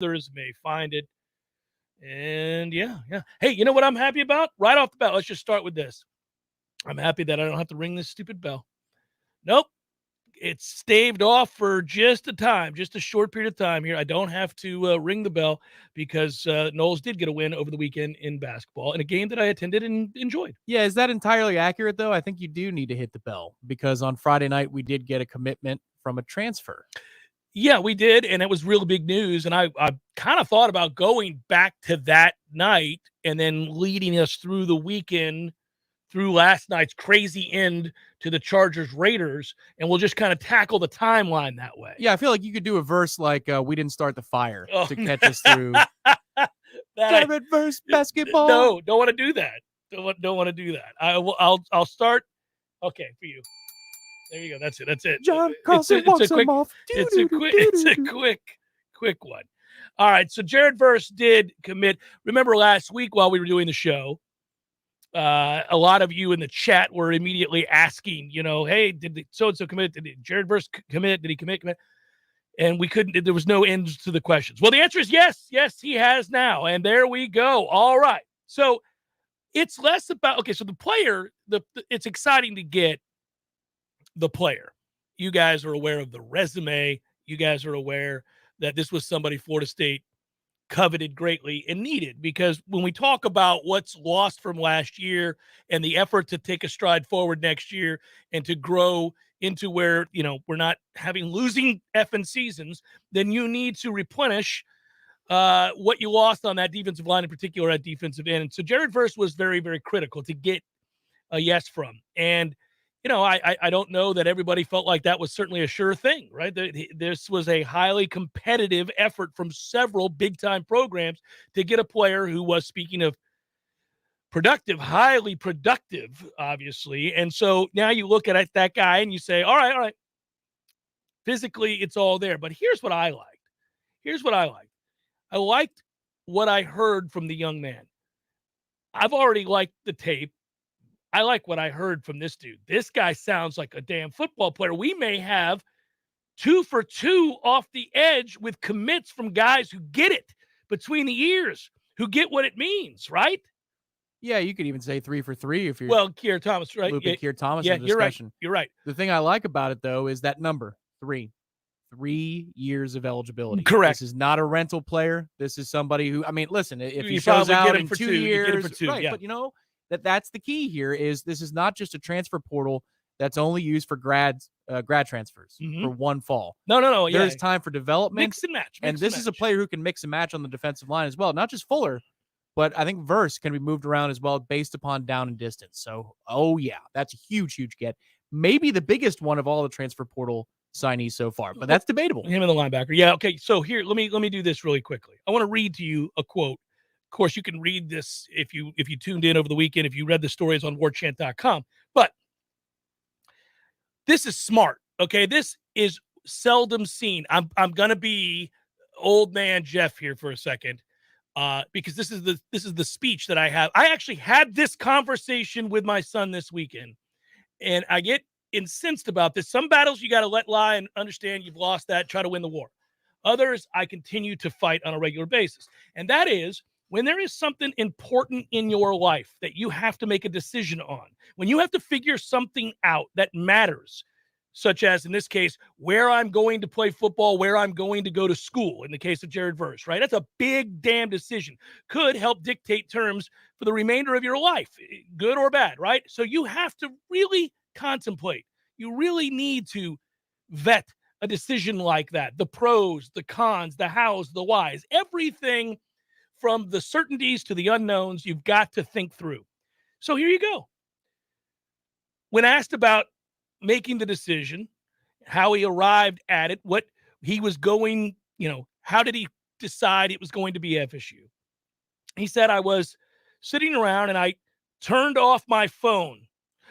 others may find it. And yeah. Hey, you know what I'm happy about? Right off the bat, let's just start with this. I'm happy that I don't have to ring this stupid bell. Nope. It's staved off for just a short period of time here. I don't have to ring the bell because Noles did get a win over the weekend in basketball in a game that I attended and enjoyed. Yeah, is that entirely accurate, though? I think you do need to hit the bell because on Friday night we did get a commitment from a transfer. Yeah, we did, and it was real big news, and I kind of thought about going back to that night and then leading us through the weekend through last night's crazy end to the Chargers-Raiders, and we'll just kind of tackle the timeline that way. Yeah, I feel like you could do a verse like we didn't start the fire to catch us through. Jared verse basketball. No, don't want to do that. Don't want to do that. I'll start. Okay, for you. There you go. That's it. John Carlson walks him off. It's a quick one. All right, so Jared Verse did commit. Remember last week while we were doing the show, a lot of you in the chat were immediately asking, hey, did so-and-so commit? Did Jared Verse commit? Did he commit? And we couldn't, there was no end to the questions. Well, the answer is yes. Yes, he has now. And there we go. All right. So it's less about, okay, so the player, it's exciting to get the player. You guys are aware of the resume. You guys are aware that this was somebody Florida State coveted greatly and needed, because when we talk about what's lost from last year and the effort to take a stride forward next year and to grow into where, we're not having losing effing seasons, then you need to replenish what you lost on that defensive line, in particular at defensive end. And so Jared Verse was very, very critical to get a yes from. And I don't know that everybody felt like that was certainly a sure thing, right? This was a highly competitive effort from several big-time programs to get a player who was, speaking of productive, highly productive, obviously. And so now you look at that guy and you say, all right. Physically, it's all there. But here's what I liked. I liked what I heard from the young man. I've already liked the tape. I like what I heard from this dude. This guy sounds like a damn football player. We may have 2 for 2 off the edge with commits from guys who get it between the ears, who get what it means, right? Yeah, you could even say 3 for 3 if you're Keir Thomas, right? Looping Keir Thomas in the discussion. You're right. The thing I like about it, though, is that number 3. 3 years of eligibility. Correct. This is not a rental player. This is somebody who, listen, if he you shows out in for 2 years, for 2, right? Yeah. But that's the key here. Is this is not just a transfer portal that's only used for grad transfers for one fall. No. There's time for development, mix and match. And this is a player who can mix and match on the defensive line as well. Not just Fuller, but I think Verse can be moved around as well based upon down and distance. So, that's a huge get. Maybe the biggest one of all the transfer portal signees so far, but that's debatable. Him and the linebacker. Yeah. Okay. So here, let me do this really quickly. I want to read to you a quote. Of course, you can read this if you tuned in over the weekend, if you read the stories on warchant.com. But this is smart. Okay. This is seldom seen. I'm gonna be old man Jeff here for a second. Because this is the speech that I have. I actually had this conversation with my son this weekend, and I get incensed about this. Some battles you got to let lie and understand you've lost that, try to win the war. Others I continue to fight on a regular basis. And that is when there is something important in your life that you have to make a decision on, when you have to figure something out that matters, such as in this case, where I'm going to play football, where I'm going to go to school, in the case of Jared Verse, right? That's a big damn decision. Could help dictate terms for the remainder of your life, good or bad, right? So you have to really contemplate. You really need to vet a decision like that. The pros, the cons, the hows, the whys, everything from the certainties to the unknowns, you've got to think through. So here you go. When asked about making the decision, how he arrived at it, what he was going, how did he decide it was going to be FSU? He said, I was sitting around and I turned off my phone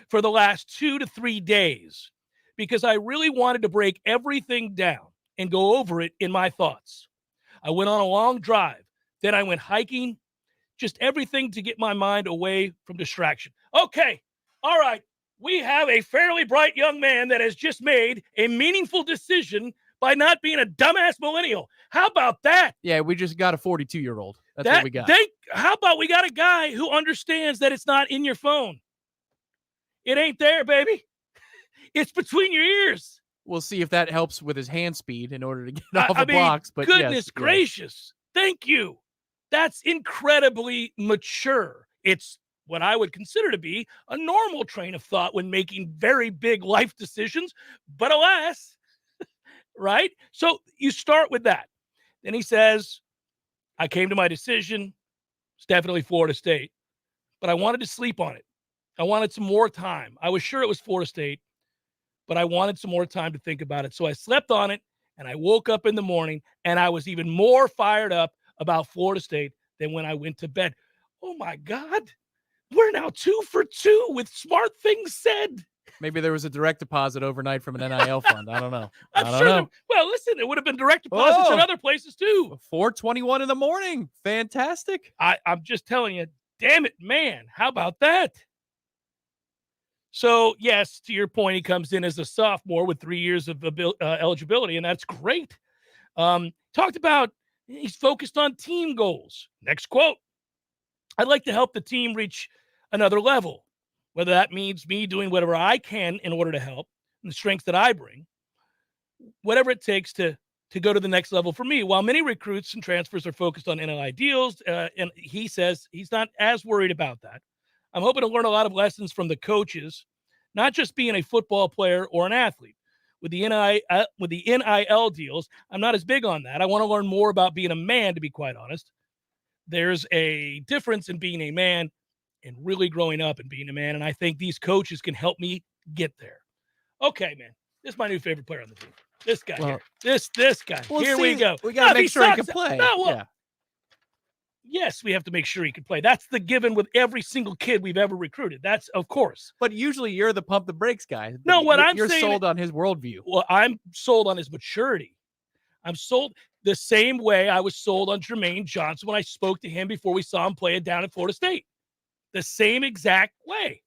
for the last 2 to 3 days because I really wanted to break everything down and go over it in my thoughts. I went on a long drive. Then I went hiking, just everything to get my mind away from distraction. Okay. All right. We have a fairly bright young man that has just made a meaningful decision by not being a dumbass millennial. How about that? Yeah, we just got a 42-year-old. That's what we got. How about we got a guy who understands that it's not in your phone? It ain't there, baby. It's between your ears. We'll see if that helps with his hand speed in order to get all the blocks. But goodness gracious. Thank you. That's incredibly mature. It's what I would consider to be a normal train of thought when making very big life decisions. But alas, right? So you start with that. Then he says, I came to my decision. It's definitely Florida State. But I wanted to sleep on it. I wanted some more time. I was sure it was Florida State, but I wanted some more time to think about it. So I slept on it, and I woke up in the morning, and I was even more fired up about Florida State than when I went to bed. Oh, my God. We're now 2 for 2 with smart things said. Maybe there was a direct deposit overnight from an NIL fund. I don't know. Well, listen, it would have been direct deposits in other places too. 4:21 in the morning. Fantastic. I'm just telling you, damn it, man. How about that? So, yes, to your point, he comes in as a sophomore with 3 years of eligibility, and that's great. Talked about he's focused on team goals. Next quote. I'd like to help the team reach another level, whether that means me doing whatever I can in order to help and the strengths that I bring, whatever it takes to go to the next level for me. While many recruits and transfers are focused on NIL deals, and he says he's not as worried about that. I'm hoping to learn a lot of lessons from the coaches, not just being a football player or an athlete. With the NIL deals, I'm not as big on that. I want to learn more about being a man, to be quite honest. There's a difference in being a man and really growing up and being a man, and I think these coaches can help me get there. Okay, man. This is my new favorite player on the team. This guy here. This guy. Here we go. We got to make sure he can play. Yes, we have to make sure he can play. That's the given with every single kid we've ever recruited. That's, of course. But usually you're the pump the brakes guy. No, you're sold on his worldview. Well, I'm sold on his maturity. I'm sold the same way I was sold on Jermaine Johnson when I spoke to him before we saw him play it down at Florida State. The same exact way.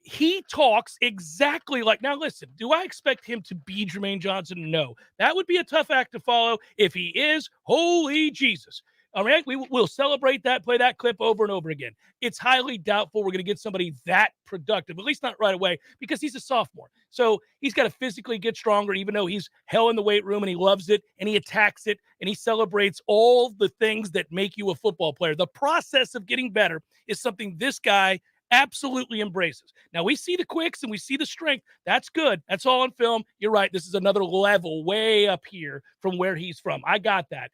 He talks exactly like, now listen, do I expect him to be Jermaine Johnson? No. That would be a tough act to follow. If he is, holy Jesus. All right, we'll celebrate that, play that clip over and over again. It's highly doubtful we're going to get somebody that productive, at least not right away, because he's a sophomore. So he's got to physically get stronger, even though he's hell in the weight room and he loves it and he attacks it and he celebrates all the things that make you a football player. The process of getting better is something this guy absolutely embraces. Now, we see the quicks and we see the strength. That's good. That's all on film. You're right. This is another level way up here from where he's from. I got that.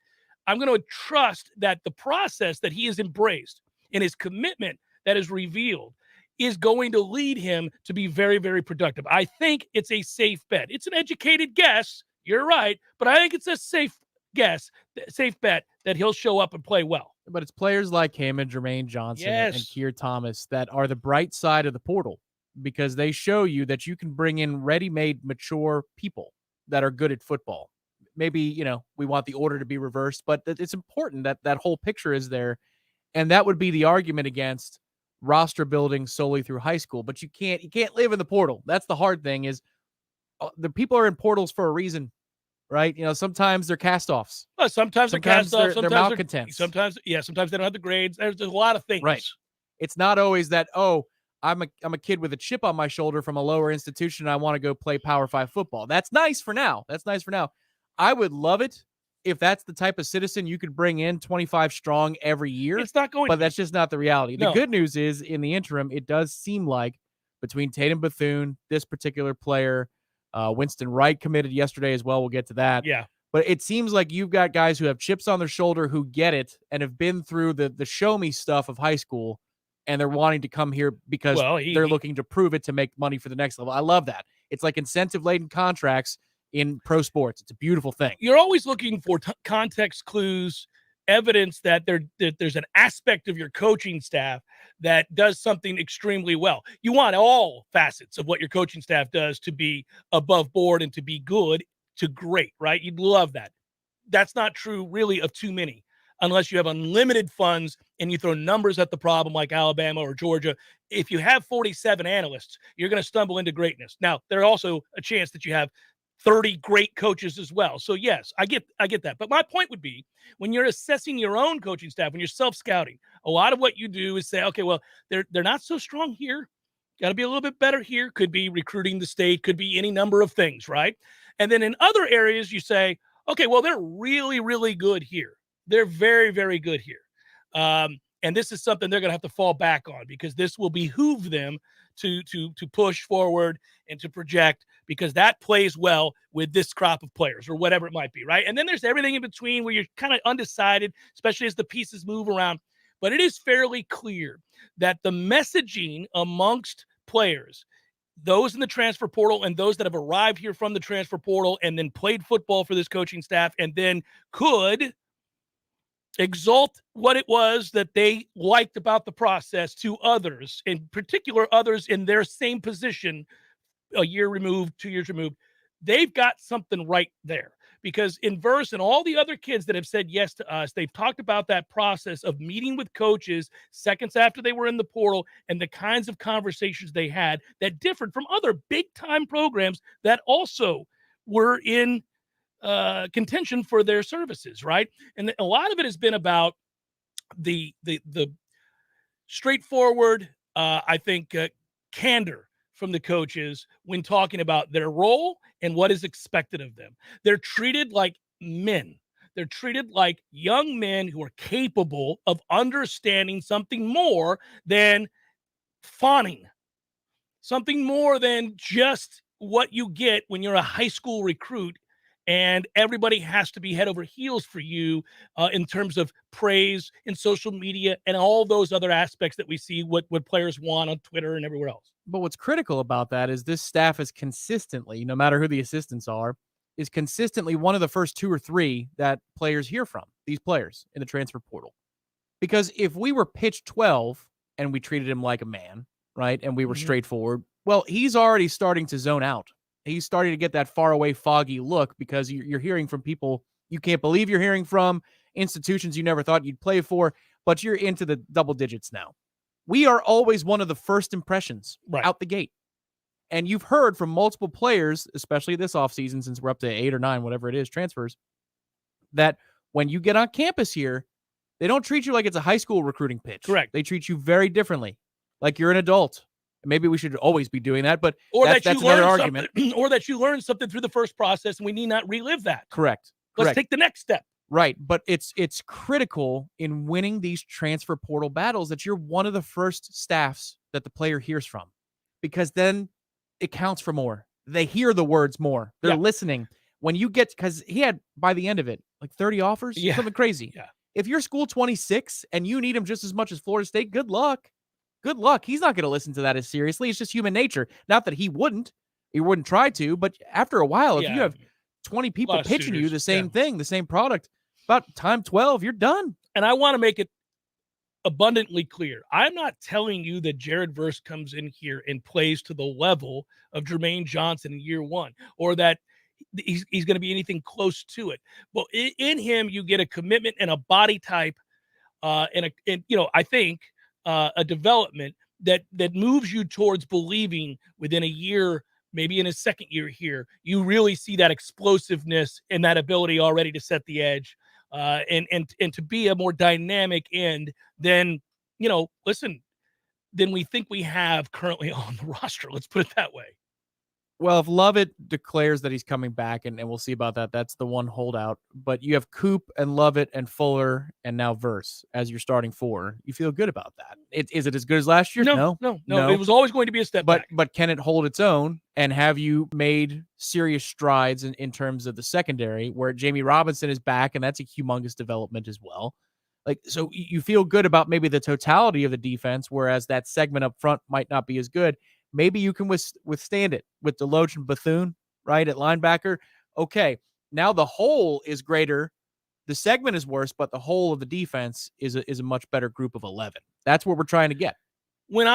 I'm going to trust that the process that he has embraced and his commitment that is revealed is going to lead him to be very, very productive. I think it's a safe bet. It's an educated guess. You're right. But I think it's a safe bet that he'll show up and play well. But it's players like him and Jermaine Johnson and Keir Thomas that are the bright side of the portal, because they show you that you can bring in ready-made, mature people that are good at football. Maybe, we want the order to be reversed, but it's important that that whole picture is there. And that would be the argument against roster building solely through high school. But you can't live in the portal. That's the hard thing, is the people are in portals for a reason, right? Sometimes they're cast-offs. Well, sometimes they're cast-offs. They're malcontents. Sometimes they don't have the grades. There's a lot of things. Right. It's not always that, I'm a kid with a chip on my shoulder from a lower institution and I want to go play Power 5 football. That's nice for now. I would love it if that's the type of citizen you could bring in 25 strong every year. It's not going but that's just not the reality. No. The good news is, in the interim, it does seem like between Tatum Bethune, this particular player, Winston Wright committed yesterday as well. We'll get to that. Yeah. But it seems like you've got guys who have chips on their shoulder, who get it and have been through the show me stuff of high school, and they're wanting to come here because they're looking to prove it to make money for the next level. I love that. It's like incentive-laden contracts in pro sports. It's a beautiful thing. You're always looking for context clues, evidence that there's an aspect of your coaching staff that does something extremely well. You want all facets of what your coaching staff does to be above board and to be good to great, right? You'd love that. That's not true really of too many, unless you have unlimited funds and you throw numbers at the problem like Alabama or Georgia. If you have 47 analysts, you're going to stumble into greatness. Now, there's also a chance that you have 30 great coaches as well. So yes, I get that. But my point would be, when you're assessing your own coaching staff, when you're self-scouting, a lot of what you do is say, okay, well, they're not so strong here. Got to be a little bit better here. Could be recruiting the state, could be any number of things, right? And then in other areas, you say, okay, well, they're really, really good here. They're very, very good here. And this is something they're going to have to fall back on, because this will behoove them to push forward and to project, because that plays well with this crop of players or whatever it might be, right? And then there's everything in between where you're kind of undecided, especially as the pieces move around. But it is fairly clear that the messaging amongst players, those in the transfer portal and those that have arrived here from the transfer portal and then played football for this coaching staff and then could exalt what it was that they liked about the process to others, in particular others in their same position, a year removed, 2 years removed. They've got something right there, because in Verse and all the other kids that have said yes to us, they've talked about that process of meeting with coaches seconds after they were in the portal and the kinds of conversations they had that differed from other big time programs that also were in contention for their services, right? And a lot of it has been about the straightforward, I think, candor from the coaches when talking about their role and what is expected of them. They're treated like men. They're treated like young men who are capable of understanding something more than fawning, something more than just what you get when you're a high school recruit and everybody has to be head over heels for you in terms of praise in social media and all those other aspects that we see what players want on Twitter and everywhere else. But what's critical about that is this staff is consistently, no matter who the assistants are, is consistently one of the first 2 or 3 that players hear from, these players in the transfer portal. Because if we were pitch 12 and we treated him like a man, right, and we were straightforward, well, he's already starting to zone out. He's starting to get that far away, foggy look, because you're hearing from people you can't believe you're hearing from, institutions you never thought you'd play for, but you're into the double digits now. We are always one of the first impressions out the gate. And you've heard from multiple players, especially this offseason, since we're up to 8 or 9, whatever it is, transfers, that when you get on campus here, they don't treat you like it's a high school recruiting pitch. Correct. They treat you very differently, like you're an adult. Maybe we should always be doing that, but that's another argument. Or that you learned something through the first process, and we need not relive that. Correct. Let's take the next step. Right, but it's critical in winning these transfer portal battles that you're one of the first staffs that the player hears from, because then it counts for more. They hear the words more. They're listening. When you get, because he had, by the end of it, like 30 offers, something crazy. Yeah. If you're school 26 and you need him just as much as Florida State, good luck. Good luck. He's not going to listen to that as seriously. It's just human nature. Not that he wouldn't try to, but after a while, if you have 20 people pitching you the same thing, the same product, about time 12, you're done. And I want to make it abundantly clear. I'm not telling you that Jared Verse comes in here and plays to the level of Jermaine Johnson in year 1, or that he's going to be anything close to it. But in him, you get a commitment and a body type, and I think a development that moves you towards believing within a year, maybe in his second year here, you really see that explosiveness and that ability already to set the edge, and to be a more dynamic end than than we think we have currently on the roster. Let's put it that way. Well, if Lovett declares that he's coming back, and we'll see about that, that's the one holdout. But you have Coop and Lovett and Fuller and now Verse as your starting 4. You feel good about that. Is it as good as last year? No. It was always going to be a step back. But can it hold its own? And have you made serious strides in terms of the secondary, where Jamie Robinson is back, and that's a humongous development as well? Like, so you feel good about maybe the totality of the defense, whereas that segment up front might not be as good. Maybe you can withstand it with Deloach and Bethune, right, at linebacker. Okay, now the whole is greater. The segment is worse, but the whole of the defense is a much better group of 11. That's what we're trying to get. When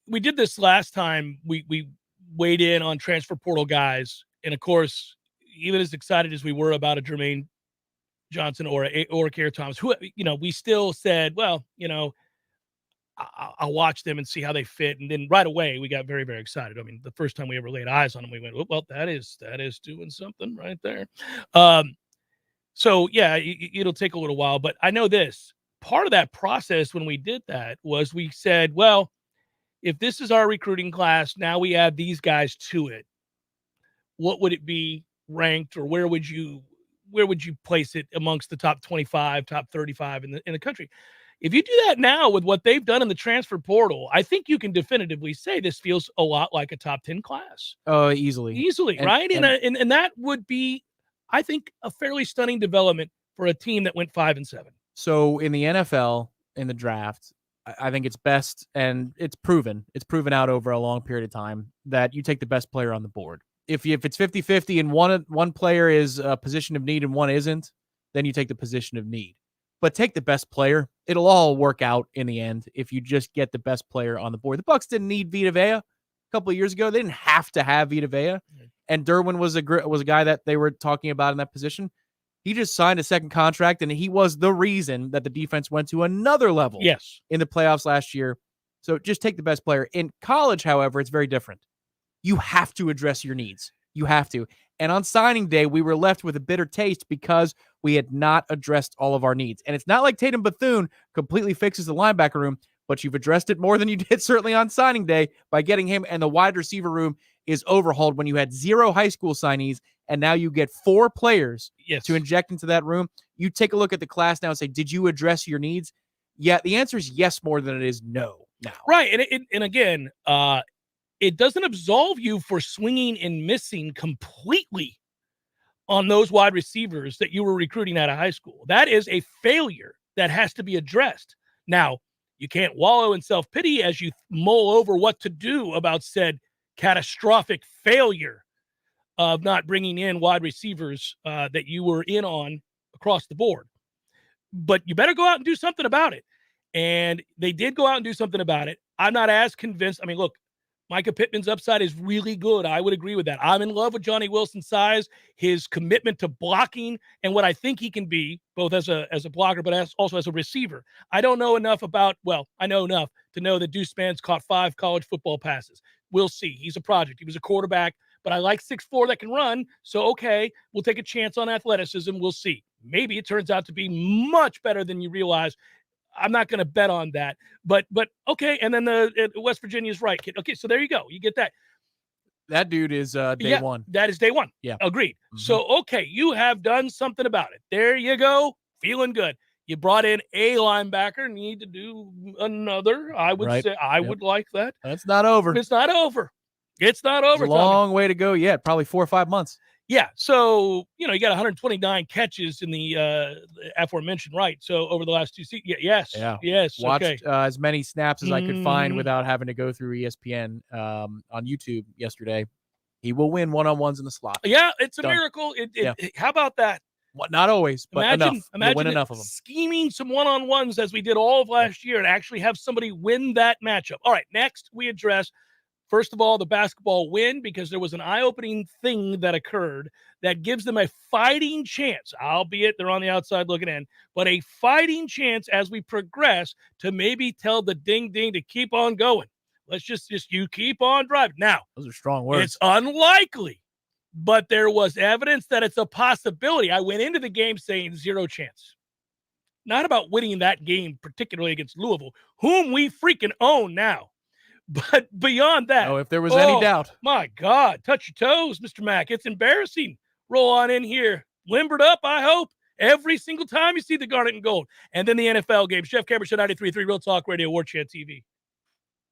we did this last time, we weighed in on transfer portal guys, and of course, even as excited as we were about a Jermaine Johnson or Kerr Thomas, who we still said, well, I'll watch them and see how they fit. And then right away, we got very, very excited. I mean, the first time we ever laid eyes on them, we went, oh, well, that is doing something right there. So, yeah, it'll take a little while. But I know this. Part of that process when we did that was we said, well, if this is our recruiting class, now we add these guys to it. What would it be ranked, or where would you place it amongst the top 25, top 35 in the country? If you do that now with what they've done in the transfer portal, I think you can definitively say this feels a lot like a top 10 class. Oh, easily, right? And that would be, I think, a fairly stunning development for a team that went 5-7. So in the NFL, in the draft, I think it's best, and it's proven out over a long period of time, that you take the best player on the board. If it's 50-50 and one player is a position of need and one isn't, then you take the position of need. But take the best player. It'll all work out in the end if you just get the best player on the board. The Bucs didn't need Vita Vea a couple of years ago. They didn't have to have Vita Vea. And Derwin was a guy that they were talking about in that position. He just signed a second contract, and he was the reason that the defense went to another level in the playoffs last year. So just take the best player. In college, however, it's very different. You have to address your needs. You have to. And on signing day, we were left with a bitter taste because we had not addressed all of our needs. And it's not like Tatum Bethune completely fixes the linebacker room, but you've addressed it more than you did certainly on signing day by getting him. And the wide receiver room is overhauled when you had 0 high school signees, and now you get 4 players to inject into that room. You take a look at the class now and say, did you address your needs? Yeah, the answer is yes more than it is no now. Right. And again, it doesn't absolve you for swinging and missing completely on those wide receivers that you were recruiting out of high school. That is a failure that has to be addressed. Now, you can't wallow in self-pity as you mull over what to do about said catastrophic failure of not bringing in wide receivers that you were in on across the board. But you better go out and do something about it. And they did go out and do something about it. I'm not as convinced. I mean, look, Micah Pittman's upside is really good. I would agree with that. I'm in love with Johnny Wilson's size, his commitment to blocking, and what I think he can be, both as a blocker, but also as a receiver. I don't know enough I know enough to know that Deuce Spann's caught 5 college football passes. We'll see. He's a project. He was a quarterback, but I like 6'4" that can run. So, okay, we'll take a chance on athleticism. We'll see. Maybe it turns out to be much better than you realize. I'm not going to bet on that, but okay. And then the West Virginia's right kid. Okay, so there you go. You get that. That dude is day one. That is day one. Yeah, agreed. Mm-hmm. So okay, you have done something about it. There you go. Feeling good. You brought in a linebacker. Need to do another. I would say I would like that. That's not over. It's not over. It's not over. It's a long way to go yet. Probably 4 or 5 months. Yeah, so, you got 129 catches in the aforementioned, right? So, over the last 2 seasons, yes. Watched as many snaps as I could find without having to go through ESPN on YouTube yesterday. He will win one-on-ones in the slot. Yeah, it's a miracle. How about that? Not always, but imagine win enough of them. Scheming some one-on-ones as we did all of last year and actually have somebody win that matchup. All right, next we address, first of all, the basketball win, because there was an eye-opening thing that occurred that gives them a fighting chance, albeit they're on the outside looking in, but a fighting chance as we progress to maybe tell the ding-ding to keep on going. Let's just you keep on driving. Now, those are strong words. It's unlikely, but there was evidence that it's a possibility. I went into the game saying 0 chance. Not about winning that game, particularly against Louisville, whom we freaking own now. But beyond that, if there was any doubt, my God, touch your toes, Mr. Mack. It's embarrassing. Roll on in here, limbered up. I hope every single time you see the garnet and gold, and then the NFL games. Jeff Cameron, Show 93.3 Real Talk Radio, Warchant TV.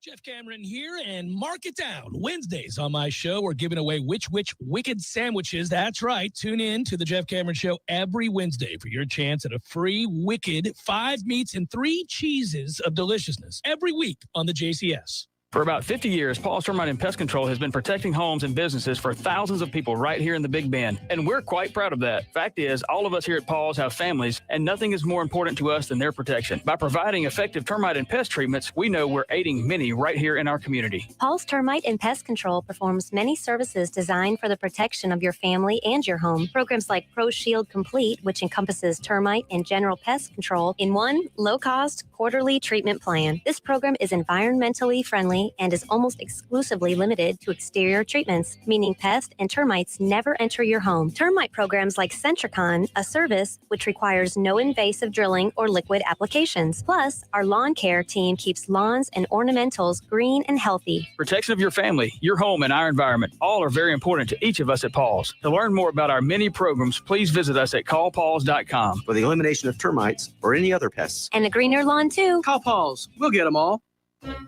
Jeff Cameron here, and mark it down. Wednesdays on my show, we're giving away which wicked sandwiches. That's right. Tune in to the Jeff Cameron Show every Wednesday for your chance at a free wicked 5 meats and 3 cheeses of deliciousness every week on the JCS. For about 50 years, Paul's Termite and Pest Control has been protecting homes and businesses for thousands of people right here in the Big Bend. And we're quite proud of that. Fact is, all of us here at Paul's have families, and nothing is more important to us than their protection. By providing effective termite and pest treatments, we know we're aiding many right here in our community. Paul's Termite and Pest Control performs many services designed for the protection of your family and your home. Programs like Pro Shield Complete, which encompasses termite and general pest control in one low-cost quarterly treatment plan. This program is environmentally friendly and is almost exclusively limited to exterior treatments, meaning pests and termites never enter your home. Termite programs like Centricon, a service which requires no invasive drilling or liquid applications. Plus, our lawn care team keeps lawns and ornamentals green and healthy. Protection of your family, your home, and our environment all are very important to each of us at Paul's. To learn more about our many programs, please visit us at callpauls.com. For the elimination of termites or any other pests. And a greener lawn, too. Call Paul's. We'll get them all.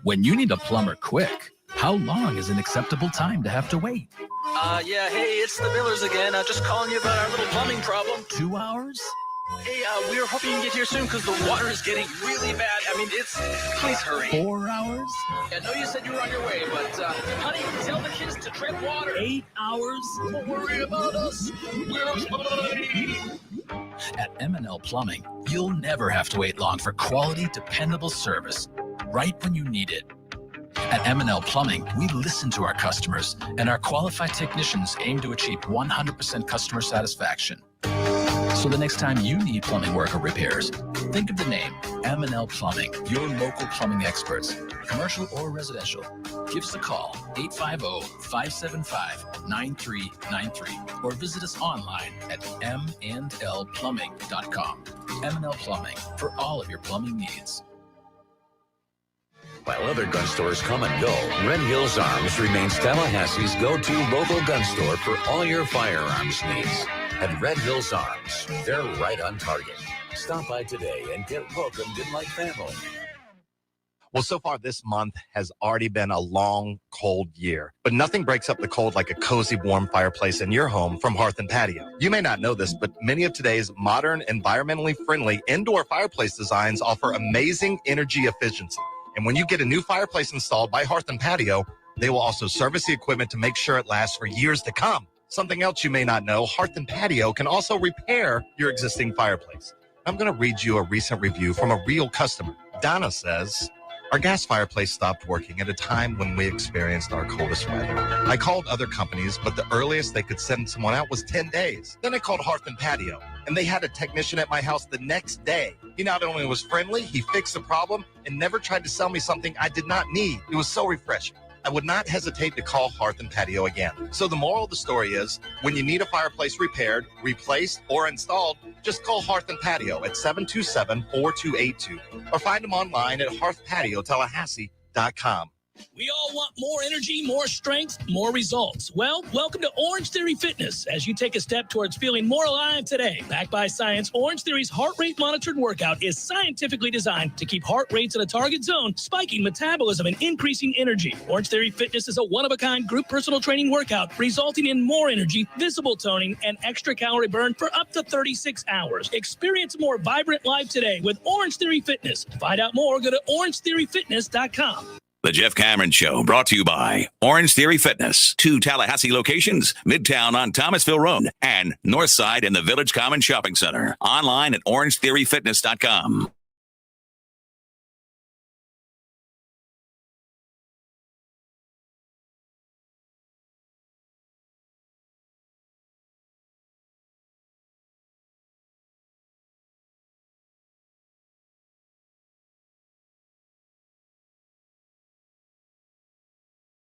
When you need a plumber quick, how long is an acceptable time to have to wait? Yeah, hey, it's the Millers again. Just calling you about our little plumbing problem. 2 hours? Hey, we were hoping you can get here soon because the water is getting really bad. I mean, please hurry. 4 hours? I know you said you were on your way, but, honey, tell the kids to tread water. 8 hours? Don't worry about us. We're fine. At M&L Plumbing, you'll never have to wait long for quality, dependable service, right when you need it. At M&L Plumbing, we listen to our customers, and our qualified technicians aim to achieve 100% customer satisfaction. So the next time you need plumbing work or repairs, think of the name M&L Plumbing, your local plumbing experts, commercial or residential. Give us a call, 850-575-9393, or visit us online at mndlplumbing.com. M&L Plumbing, for all of your plumbing needs. While other gun stores come and go, Red Hills Arms remains Tallahassee's go-to local gun store for all your firearms needs. At Red Hills Arms, they're right on target. Stop by today and get welcomed in like family. Well, so far this month has already been a long, cold year. But nothing breaks up the cold like a cozy, warm fireplace in your home from Hearth & Patio. You may not know this, but many of today's modern, environmentally friendly indoor fireplace designs offer amazing energy efficiency. And when you get a new fireplace installed by Hearth & Patio, they will also service the equipment to make sure it lasts for years to come. Something else you may not know, Hearth & Patio can also repair your existing fireplace. I'm going to read you a recent review from a real customer. Donna says, our gas fireplace stopped working at a time when we experienced our coldest weather. I called other companies, but the earliest they could send someone out was 10 days. Then I called Hearth & Patio, and they had a technician at my house the next day. He not only was friendly, he fixed the problem and never tried to sell me something I did not need. It was so refreshing. I would not hesitate to call Hearth & Patio again. So the moral of the story is, when you need a fireplace repaired, replaced, or installed, just call Hearth & Patio at 727-4282 or find them online at hearthpatiotallahassee.com. We all want more energy, more strength, more results. Well, welcome to Orange Theory Fitness as you take a step towards feeling more alive today. Backed by science, Orange Theory's heart rate monitored workout is scientifically designed to keep heart rates in a target zone, spiking metabolism and increasing energy. Orange Theory Fitness is a one-of-a-kind group personal training workout resulting in more energy, visible toning, and extra calorie burn for up to 36 hours. Experience a more vibrant life today with Orange Theory Fitness. To find out more, go to orangetheoryfitness.com. The Jeff Cameron Show, brought to you by Orange Theory Fitness. 2 Tallahassee locations, Midtown on Thomasville Road and Northside in the Village Common Shopping Center. Online at orangetheoryfitness.com.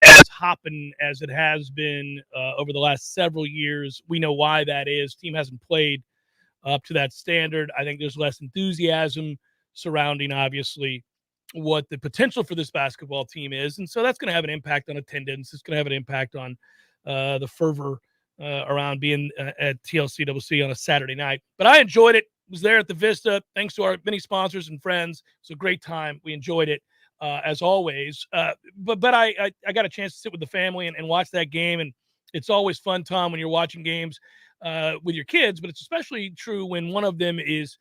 As hopping as it has been over the last several years. We know why that is. Team hasn't played up to that standard. I think there's less enthusiasm surrounding, obviously, what the potential for this basketball team is. And so that's going to have an impact on attendance. It's going to have an impact on the fervor around being at TLCWC on a Saturday night. But I enjoyed it. Was there at the Vista. Thanks to our many sponsors and friends. It's a great time. We enjoyed it. As always, but I got a chance to sit with the family and watch that game, and it's always fun, Tom, when you're watching games with your kids. But it's especially true when one of them is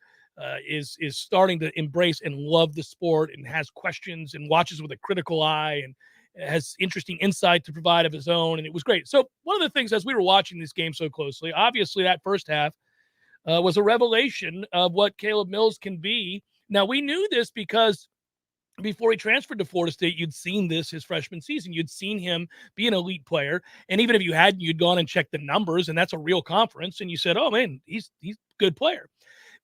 starting to embrace and love the sport and has questions and watches with a critical eye has interesting insight to provide of his own, and it was great. So one of the things as we were watching this game so closely, obviously that first half was a revelation of what Caleb Mills can be. Now, we knew this because before he transferred to Florida State, you'd seen this his freshman season. You'd seen him be an elite player. And even if you hadn't, you'd gone and checked the numbers, and that's a real conference. And you said, oh, man, he's a good player.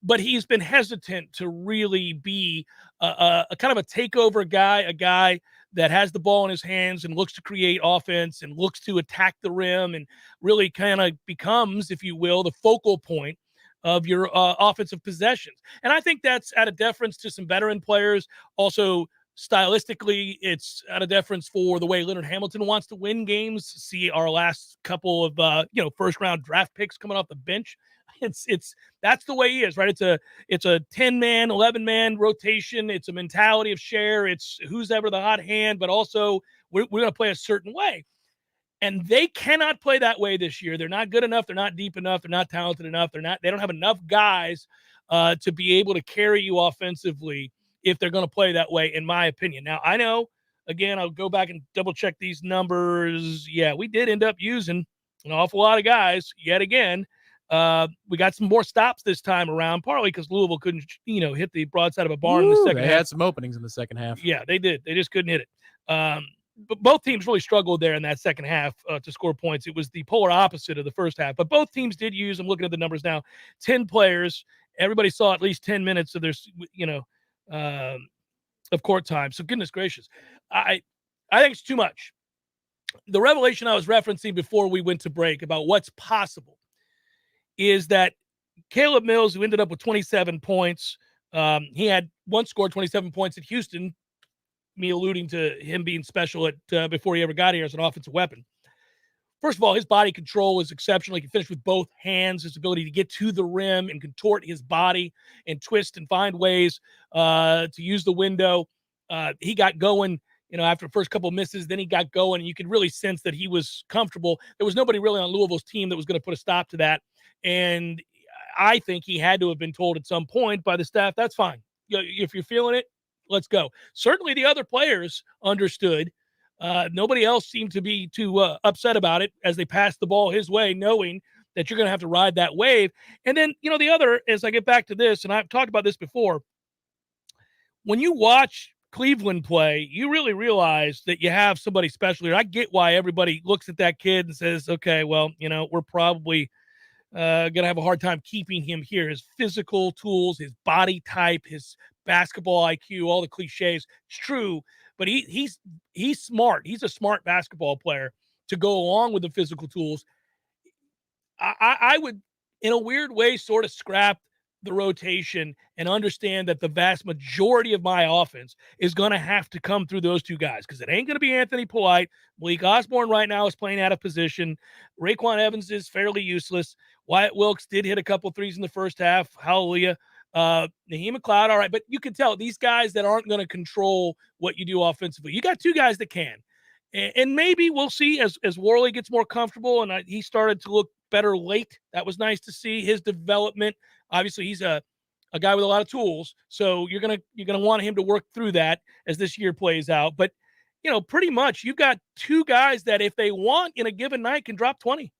But he's been hesitant to really be a kind of a takeover guy, a guy that has the ball in his hands and looks to create offense and looks to attack the rim and really kind of becomes, if you will, the focal point of your offensive possessions. And I think that's out of deference to some veteran players. Also, stylistically, it's out of deference for the way Leonard Hamilton wants to win games. See our last couple of first round draft picks coming off the bench. It's that's the way he is, right? It's a 10-man, 11-man rotation. It's a mentality of share. It's who's ever the hot hand, but also we're going to play a certain way. And they cannot play that way this year. They're not good enough. They're not deep enough. They're not talented enough. They don't have enough guys to be able to carry you offensively if they're going to play that way, in my opinion. Now, I know, again, I'll go back and double check these numbers. Yeah, we did end up using an awful lot of guys yet again. We got some more stops this time around, partly because Louisville couldn't, hit the broadside of a barn in the second half. They had some openings in the second half. Yeah, they did. They just couldn't hit it. But both teams really struggled there in that second half to score points. It was the polar opposite of the first half. But both teams did use, I'm looking at the numbers now, 10 players. Everybody saw at least 10 minutes of their, of court time. So goodness gracious. I think it's too much. The revelation I was referencing before we went to break about what's possible is that Caleb Mills, who ended up with 27 points, he had once scored 27 points at Houston, me alluding to him being special at before he ever got here as an offensive weapon. First of all, his body control is exceptional. He can finish with both hands. His ability to get to the rim and contort his body and twist and find ways to use the window. He got going, after the first couple of misses. Then he got going, and you could really sense that he was comfortable. There was nobody really on Louisville's team that was going to put a stop to that. And I think he had to have been told at some point by the staff, that's fine. If you're feeling it, let's go. Certainly the other players understood. Nobody else seemed to be too upset about it as they passed the ball his way, knowing that you're going to have to ride that wave. And then, the other, as I get back to this, and I've talked about this before, when you watch Cleveland play, you really realize that you have somebody special here. I get why everybody looks at that kid and says, okay, well, we're probably going to have a hard time keeping him here. His physical tools, his body type, his basketball IQ, all the cliches. It's true, but he's smart. He's a smart basketball player to go along with the physical tools. I would, in a weird way, sort of scrap the rotation and understand that the vast majority of my offense is going to have to come through those two guys, because it ain't going to be Anthony Polite. Malik Osborne right now is playing out of position. Raekwon Evans is fairly useless. Wyatt Wilkes did hit a couple threes in the first half. Hallelujah. Naheem McLeod, all right, but you can tell these guys that aren't going to control what you do offensively. You got two guys that can, and maybe we'll see as Worley gets more comfortable, and he started to look better late. That was nice to see his development. Obviously, he's a guy with a lot of tools, so you're gonna want him to work through that as this year plays out. But pretty much you've got two guys that, if they want in a given night, can drop 20.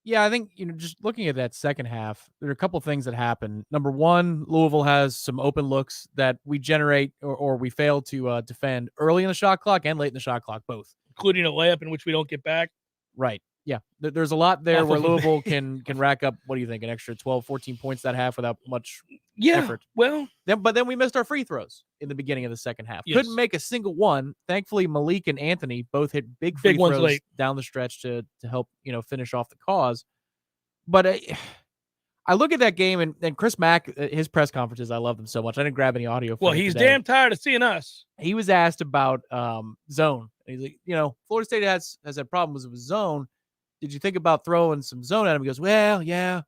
Yeah, I think, just looking at that second half, there are a couple of things that happen. Number one, Louisville has some open looks that we generate or we fail to defend early in the shot clock and late in the shot clock, both. Including a layup in which we don't get back. Right. Yeah. There's a lot there where Louisville can rack up, what do you think, an extra 12, 14 points that half without much effort. Well. But then we missed our free throws in the beginning of the second half. Yes. Couldn't make a single one. Thankfully, Malik and Anthony both hit big free ones throws late down the stretch to help, finish off the cause. But I look at that game, and Chris Mack, his press conferences, I love them so much. I didn't grab any audio from he's today. damn tired of seeing us. He was asked about zone. And he's like, Florida State has had problems with zone. Did you think about throwing some zone at him? He goes, well, yeah.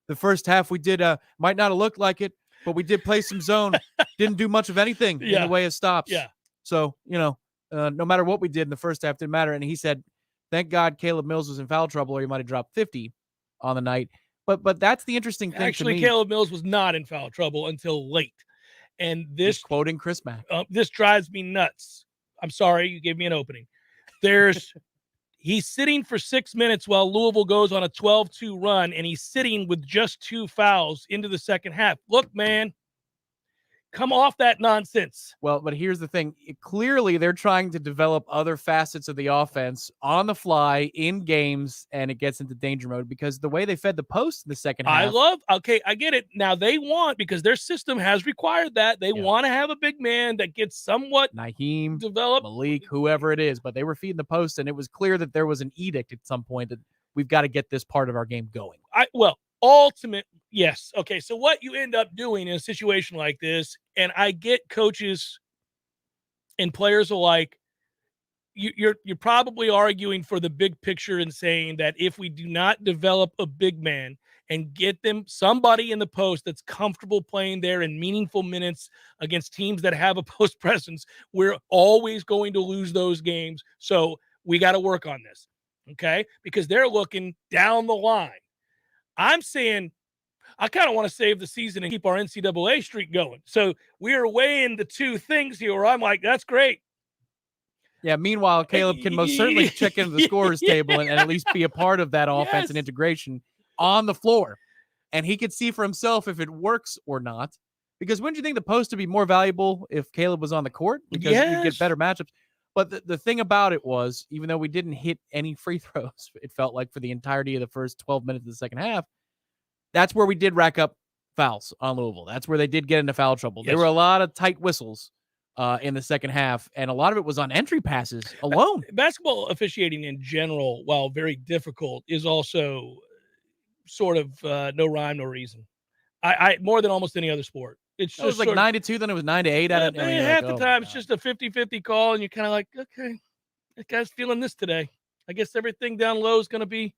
The first half we did, might not have looked like it, but we did play some zone. Didn't do much of anything in the way of stops. Yeah. So, no matter what we did in the first half, didn't matter. And he said, thank God Caleb Mills was in foul trouble, or he might have dropped 50 on the night. But that's the interesting thing. Actually, to me. Caleb Mills was not in foul trouble until late. And this, he's quoting Chris Mack. This drives me nuts. I'm sorry, you gave me an opening. He's sitting for 6 minutes while Louisville goes on a 12-2 run, and he's sitting with just 2 fouls into the second half. Look, man, come off that nonsense. Well, but here's the thing. Clearly, they're trying to develop other facets of the offense on the fly in games, and it gets into danger mode because the way they fed the post in the second half. I get it. Now they want, because their system has required that, they want to have a big man that gets somewhat Naheem, developed. Malik, whoever it is, but they were feeding the post, and it was clear that there was an edict at some point that we've got to get this part of our game going. Yes. Okay. So what you end up doing in a situation like this, and I get coaches and players alike, you're probably arguing for the big picture and saying that if we do not develop a big man and get them somebody in the post that's comfortable playing there in meaningful minutes against teams that have a post presence, we're always going to lose those games. So we got to work on this. Okay. Because they're looking down the line. I'm saying I kind of want to save the season and keep our NCAA streak going. So we're weighing the two things here where I'm like, that's great. Yeah, meanwhile, Caleb can most certainly check into the scorer's table and at least be a part of that offense and integration on the floor. And he could see for himself if it works or not. Because wouldn't you think the post would be more valuable if Caleb was on the court? Because you'd get better matchups. But the thing about it was, even though we didn't hit any free throws, it felt like for the entirety of the first 12 minutes of the second half, that's where we did rack up fouls on Louisville. That's where they did get into foul trouble. There were a lot of tight whistles in the second half, and a lot of it was on entry passes alone. Basketball officiating in general, while very difficult, is also sort of no rhyme, no reason. I more than almost any other sport. It's just like 9-2, then it was 9-8. Half the time it's just a 50-50 call, and you're kind of like, okay, that guy's feeling this today. I guess everything down low is going to be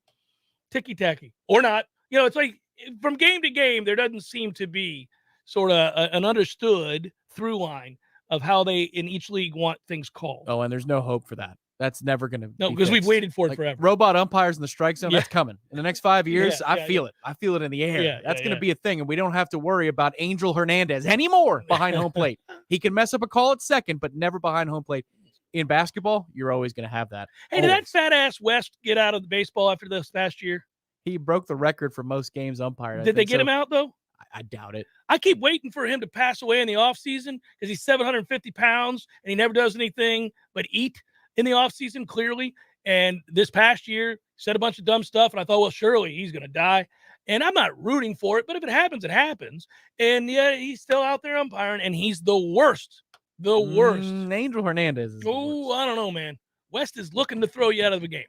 ticky-tacky. Or not. You know, it's like from game to game, there doesn't seem to be sort of an understood through line of how they in each league want things called. Oh, and there's no hope for that. That's never going to be because we've waited for it forever. Robot umpires in the strike zone, that's coming. In the next 5 years, I feel it. I feel it in the air. That's going to be a thing, and we don't have to worry about Angel Hernandez anymore behind home plate. He can mess up a call at second, but never behind home plate. In basketball, you're always going to have that. Hey, did that fat-ass West get out of the baseball after this past year? He broke the record for most games umpired. Did they get him out, though? I doubt it. I keep waiting for him to pass away in the offseason because he's 750 pounds and he never does anything but eat in the offseason, clearly. And this past year, said a bunch of dumb stuff, and I thought, well, surely he's going to die. And I'm not rooting for it, but if it happens, it happens. And, yeah, he's still out there umpiring, and he's the worst. The worst. Angel Hernandez is I don't know, man. West is looking to throw you out of the game.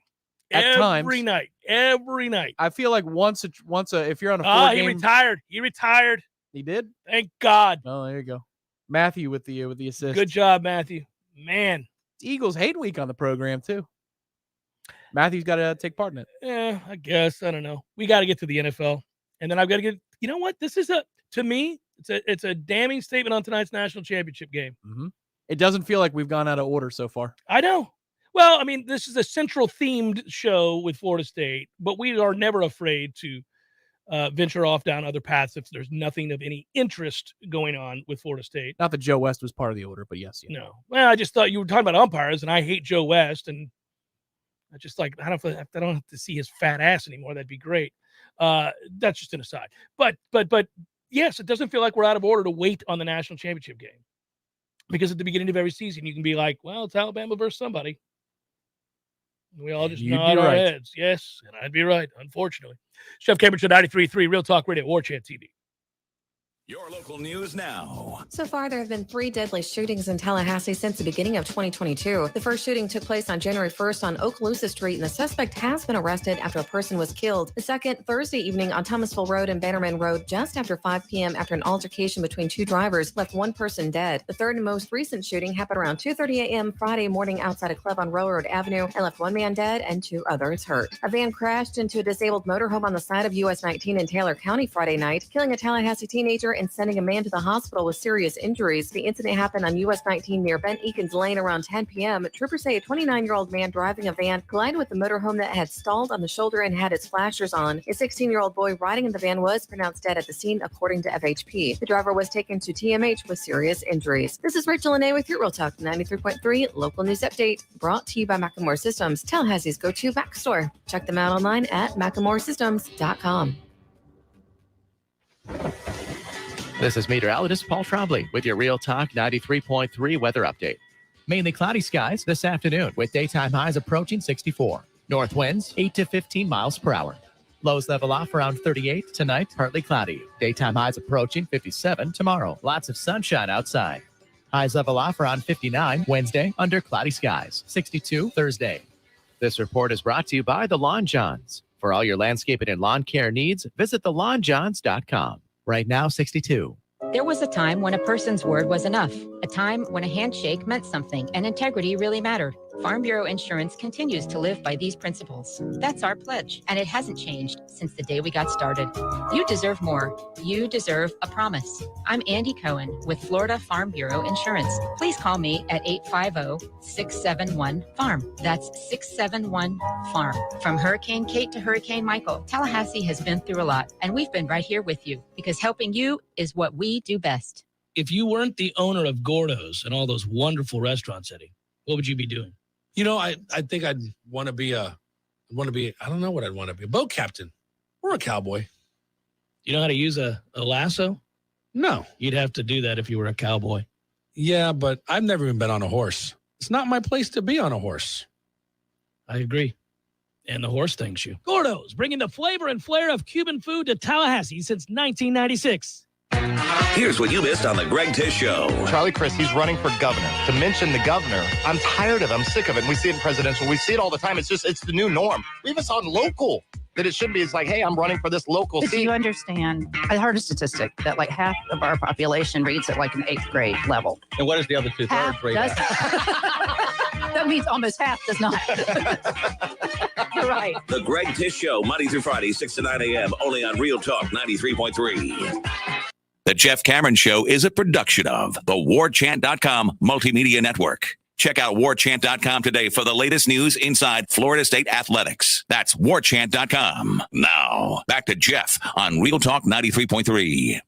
Every night. I feel like once if you're on a 4-game, he retired. He did. Thank God. Oh, there you go, Matthew with the assist. Good job, Matthew. Man, it's Eagles hate week on the program too. Matthew's got to take part in it. Yeah, I guess. I don't know. We got to get to the NFL, and then I've got to get. You know what? This is to me, it's a damning statement on tonight's national championship game. Mm-hmm. It doesn't feel like we've gone out of order so far. I know. Well, I mean, this is a central themed show with Florida State, but we are never afraid to venture off down other paths if there's nothing of any interest going on with Florida State. Not that Joe West was part of the order, but yes. No. Well, I just thought you were talking about umpires, and I hate Joe West, and I just like I don't have to see his fat ass anymore. That'd be great. That's just an aside. But yes, it doesn't feel like we're out of order to wait on the national championship game, because at the beginning of every season you can be like, well, it's Alabama versus somebody. We all just nod our heads. Yes, and I'd be right, unfortunately. Chef Cambridge 93.3, Real Talk Radio, Warchant TV. Your local news now. So far, there have been 3 deadly shootings in Tallahassee since the beginning of 2022. The first shooting took place on January 1st on Okaloosa Street, and the suspect has been arrested after a person was killed. The second, Thursday evening on Thomasville Road and Bannerman Road, just after 5 p.m. after an altercation between 2 drivers, left 1 person dead. The third and most recent shooting happened around 2:30 a.m. Friday morning outside a club on Railroad Avenue and left 1 man dead and 2 others hurt. A van crashed into a disabled motorhome on the side of US 19 in Taylor County Friday night, killing a Tallahassee teenager and sending a man to the hospital with serious injuries. The incident happened on US 19 near Ben Eakins Lane around 10 p.m. Troopers say a 29-year-old man driving a van collided with the motorhome that had stalled on the shoulder and had its flashers on. A 16-year-old boy riding in the van was pronounced dead at the scene, according to FHP. The driver was taken to TMH with serious injuries. This is Rachel Lene with your Real Talk 93.3 local news update, brought to you by Macklemore Systems, Tallahassee's go-to Mac store. Check them out online at MacklemoreSystems.com. This is meteorologist Paul Trombley with your Real Talk 93.3 weather update. Mainly cloudy skies this afternoon with daytime highs approaching 64. North winds 8 to 15 miles per hour. Lows level off around 38 tonight, partly cloudy. Daytime highs approaching 57 tomorrow. Lots of sunshine outside. Highs level off around 59 Wednesday under cloudy skies. 62 Thursday. This report is brought to you by the Lawn Johns. For all your landscaping and lawn care needs, visit thelawnjohns.com. Right now, 62. There was a time when a person's word was enough, a time when a handshake meant something and integrity really mattered. Farm Bureau Insurance continues to live by these principles. That's our pledge, and it hasn't changed since the day we got started. You deserve more. You deserve a promise. I'm Andy Cohen with Florida Farm Bureau Insurance. Please call me at 850-671-FARM. That's 671-FARM. From Hurricane Kate to Hurricane Michael, Tallahassee has been through a lot, and we've been right here with you because helping you is what we do best. If you weren't the owner of Gordo's and all those wonderful restaurants, Eddie, what would you be doing? You know, I think I'd want to be I don't know what I'd want to be. A boat captain or a cowboy. You know how to use a lasso? No. You'd have to do that if you were a cowboy. Yeah, but I've never even been on a horse. It's not my place to be on a horse. I agree. And the horse thanks you. Gordo's, bringing the flavor and flair of Cuban food to Tallahassee since 1996. Here's what you missed on the Greg Tish Show. Charlie Crist, he's running for governor. To mention the governor, I'm tired of it. I'm sick of it. And we see it in presidential. We see it all the time. It's the new norm. We even saw it in local that it should be. It's like, hey, I'm running for this local But seat. do you understand? I heard a statistic that like half of our population reads at like an 8th grade level. And what is the other Half two-thirds rate does. at? That means almost half does not. You're right. The Greg Tish Show, Monday through Friday, 6 to 9 a.m., only on Real Talk 93.3. The Jeff Cameron Show is a production of the Warchant.com Multimedia Network. Check out Warchant.com today for the latest news inside Florida State athletics. That's Warchant.com. Now, back to Jeff on Real Talk 93.3.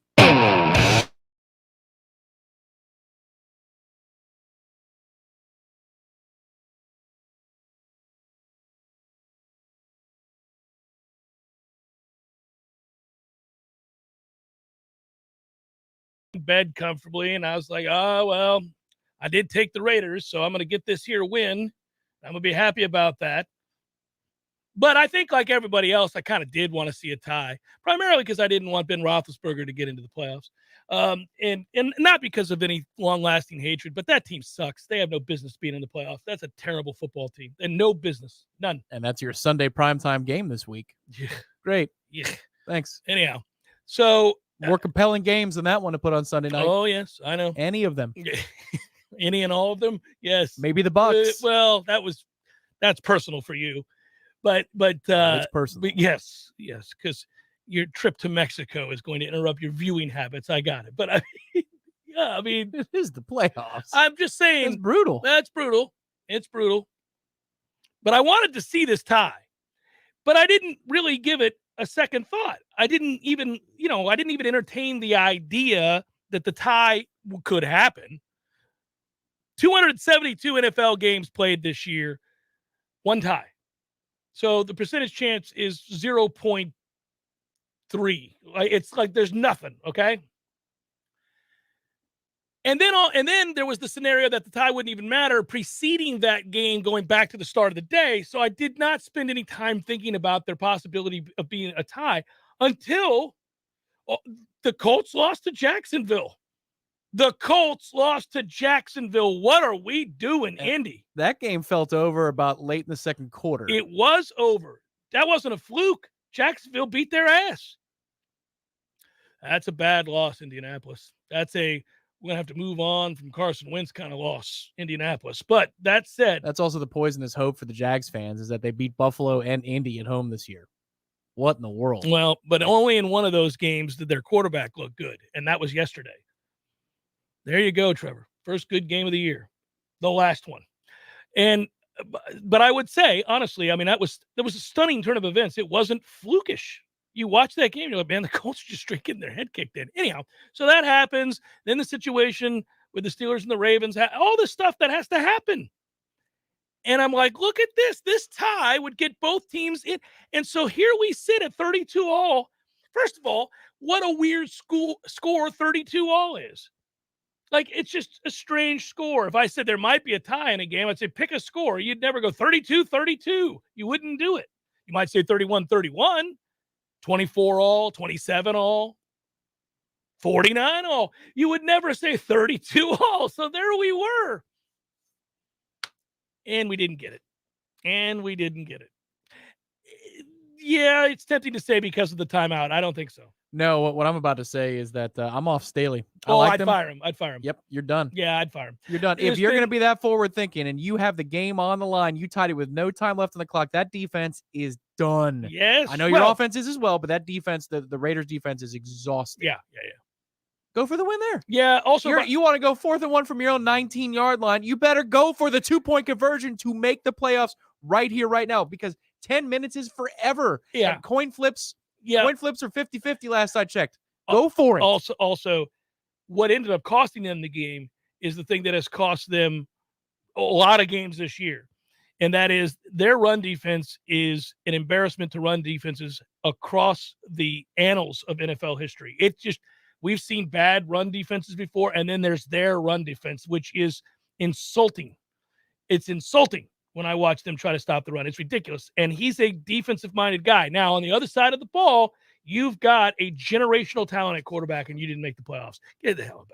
Bed comfortably, and I was like, oh, well, I did take the Raiders, so I'm going to get this here win. I'm going to be happy about that. But I think, like everybody else, I kind of did want to see a tie, primarily because I didn't want Ben Roethlisberger to get into the playoffs. And not because of any long-lasting hatred, but that team sucks. They have no business being in the playoffs. That's a terrible football team, and no business, none. And that's your Sunday primetime game this week. Yeah. Great. Yeah. Thanks. Anyhow, so more compelling games than that one to put on Sunday night. Oh, yes, I know. Any of them. Any and all of them? Yes. Maybe the Bucks. Well, that's personal for you. But it's personal. But yes, because your trip to Mexico is going to interrupt your viewing habits. I got it. But I mean, it is the playoffs. I'm just saying. It's brutal. That's brutal. It's brutal. But I wanted to see this tie. But I didn't really give it a second thought. I didn't even entertain the idea that the tie could happen. 272 NFL games played this year, one tie. So the percentage chance is 0.3. It's like there's nothing, okay? And then there was the scenario that the tie wouldn't even matter preceding that game going back to the start of the day. So I did not spend any time thinking about their possibility of being a tie until the Colts lost to Jacksonville. The Colts lost to Jacksonville. What are we doing, Indy? That game felt over about late in the second quarter. It was over. That wasn't a fluke. Jacksonville beat their ass. That's a bad loss, Indianapolis. We're going to have to move on from Carson Wentz kind of loss, Indianapolis. But that said, that's also the poisonous hope for the Jags fans is that they beat Buffalo and Indy at home this year. What in the world? Well, but only in one of those games did their quarterback look good, and that was yesterday. There you go, Trevor. First good game of the year. The last one. But I would say, honestly, I mean, that was a stunning turn of events. It wasn't flukish. You watch that game, you're like, man, the Colts are just getting their head kicked in. Anyhow, so that happens. Then the situation with the Steelers and the Ravens, all the stuff that has to happen. And I'm like, look at this. This tie would get both teams in. And so here we sit at 32-all. First of all, what a weird score 32-all is. Like, it's just a strange score. If I said there might be a tie in a game, I'd say pick a score. You'd never go 32-32. You wouldn't do it. You might say 31-31, 24-all, 27-all, 49-all. You would never say 32-all. So there we were. And we didn't get it. Yeah, it's tempting to say because of the timeout. I don't think so. No, what I'm about to say is that I'm off Staley. I'd fire him. Yep, you're done. Yeah, I'd fire him. You're done. If you're going to be that forward thinking and you have the game on the line, you tied it with no time left on the clock, that defense is done. Yes. I know your offense is as well, but that defense, the Raiders defense is exhausted. Yeah. Go for the win there. Yeah, also you want to go 4th and 1 from your own 19-yard line, you better go for the 2-point conversion to make the playoffs right here, right now, because 10 minutes is forever. Yeah. And coin flips are 50-50 last I checked. Go for it. Also, what ended up costing them the game is the thing that has cost them a lot of games this year. And that is their run defense is an embarrassment to run defenses across the annals of NFL history. It's just, we've seen bad run defenses before, and then there's their run defense, which is insulting. It's insulting when I watch them try to stop the run. It's ridiculous. And he's a defensive-minded guy. Now, on the other side of the ball, you've got a generational talent at quarterback, and you didn't make the playoffs. Get the hell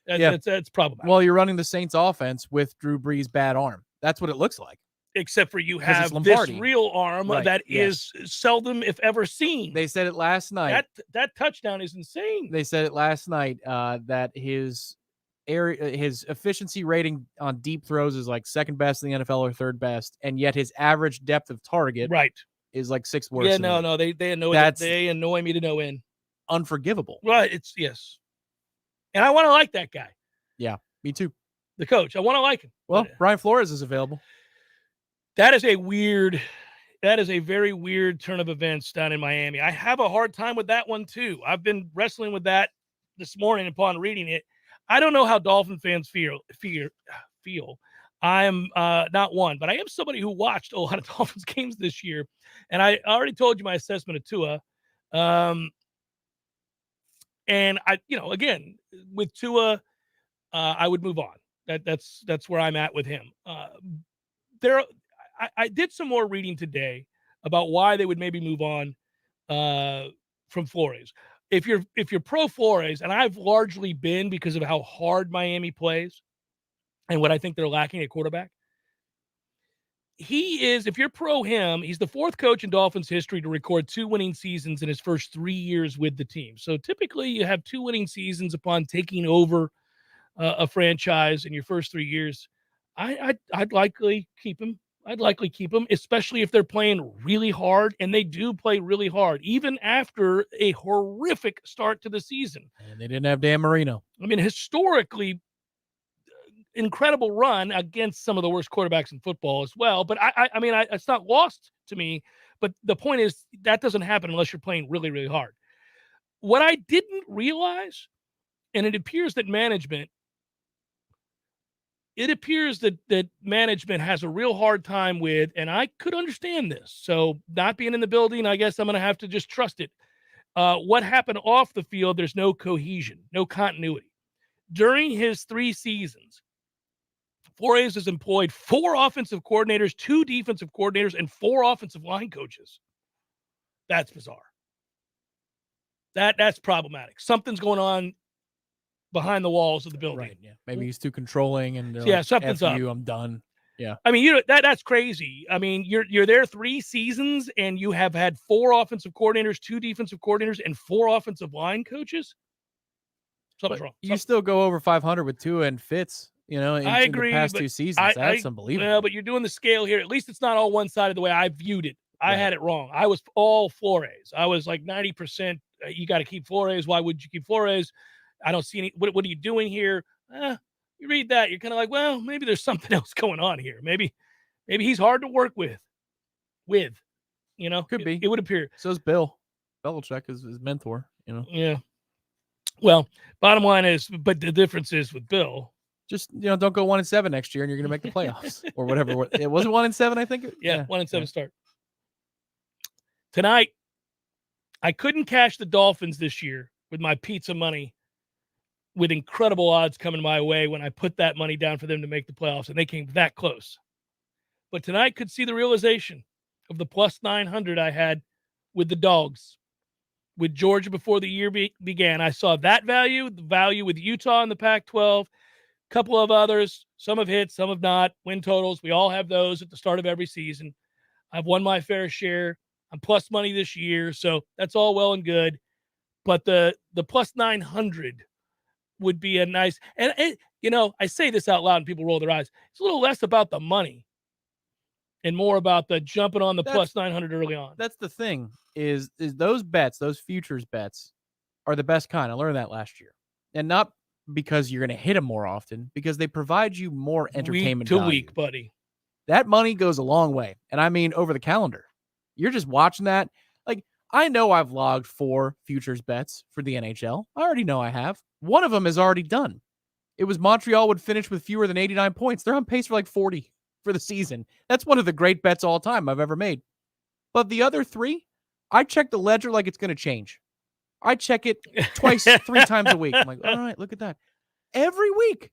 out of here. That's problematic. Well, you're running the Saints offense with Drew Brees' bad arm. That's what it looks like. Except for you have this real arm that is seldom, if ever, seen. They said it last night. That touchdown is insane. They said it last night that his efficiency rating on deep throws is like second best in the NFL or third best, and yet his average depth of target is like 6th worst. Yeah, no, they annoy me to no end. Unforgivable. Right? It's and I want to like that guy. Yeah, me too. The coach, I want to like him. Well, Brian Flores is available. That is a very weird turn of events down in Miami. I have a hard time with that one too. I've been wrestling with that this morning upon reading it. I don't know how Dolphin fans feel. I am not one, but I am somebody who watched a lot of Dolphins games this year. And I already told you my assessment of Tua. And again, with Tua, I would move on. That's where I'm at with him. I did some more reading today about why they would maybe move on from Flores. If you're pro Flores, and I've largely been because of how hard Miami plays and what I think they're lacking at quarterback. If you're pro him, he's the 4th coach in Dolphins history to record 2 winning seasons in his first 3 years with the team. So typically you have 2 winning seasons upon taking over a franchise in your first 3 years. I'd likely keep him. Especially if they're playing really hard, and they do play really hard, even after a horrific start to the season. And they didn't have Dan Marino. I mean, historically, incredible run against some of the worst quarterbacks in football as well. But I mean, it's not lost to me. But the point is that doesn't happen unless you're playing really, really hard. What I didn't realize, and it appears that management has a real hard time with, and I could understand this. So not being in the building, I guess I'm going to have to just trust it. What happened off the field, there's no cohesion, no continuity. During his 3 seasons, Flores has employed 4 offensive coordinators, 2 defensive coordinators, and 4 offensive line coaches. That's bizarre. That's problematic. Something's going on behind the walls of the building. Right, yeah. Maybe he's too controlling and something's up. I'm done. Yeah. I mean, that's crazy. I mean, you're there 3 seasons and you have had 4 offensive coordinators, 2 defensive coordinators, and 4 offensive line coaches. Something's wrong. You still go over 500 with Tua and Fitz, I agree, the past 2 seasons. That's unbelievable. Well, but you're doing the scale here. At least it's not all one side of the way I viewed it. I had it wrong. I was all Flores. I was like 90%. You got to keep Flores. Why would you keep Flores? I don't see any. What are you doing here? You read that, you're kind of like, well, maybe there's something else going on here. Maybe he's hard to work with. Could be. It would appear. So is Bill. Belichick is his mentor. Yeah. Well, bottom line is, but the difference is with Bill. Just don't go 1-7 next year, and you're going to make the playoffs or whatever. It was 1-7, I think. Yeah, 1-7 start. Tonight, I couldn't cash the Dolphins this year with my pizza money, with incredible odds coming my way when I put that money down for them to make the playoffs, and they came that close. But tonight could see the realization of the plus 900 I had with the Dogs. With Georgia before the year began, I saw that value, the value with Utah in the Pac-12, a couple of others. Some have hit, some have not. Win totals, we all have those at the start of every season. I've won my fair share. I'm plus money this year, so that's all well and good. But the plus 900 would be a nice, and I say this out loud and people roll their eyes. It's a little less about the money and more about the jumping on the plus 900 early on. That's the thing is those bets, those futures bets are the best kind. I learned that last year. And not because you're going to hit them more often, because they provide you more entertainment week to value. week, buddy. That money goes a long way. And I mean, over the calendar, you're just watching that. Like, I know I've logged 4 futures bets for the NHL. I already know I have. One of them is already done. It was Montreal would finish with fewer than 89 points. They're on pace for like 40 for the season. That's one of the great bets all time I've ever made. But the other 3, I check the ledger like it's going to change. I check it twice, 3 times a week. I'm like, all right, look at that. Every week.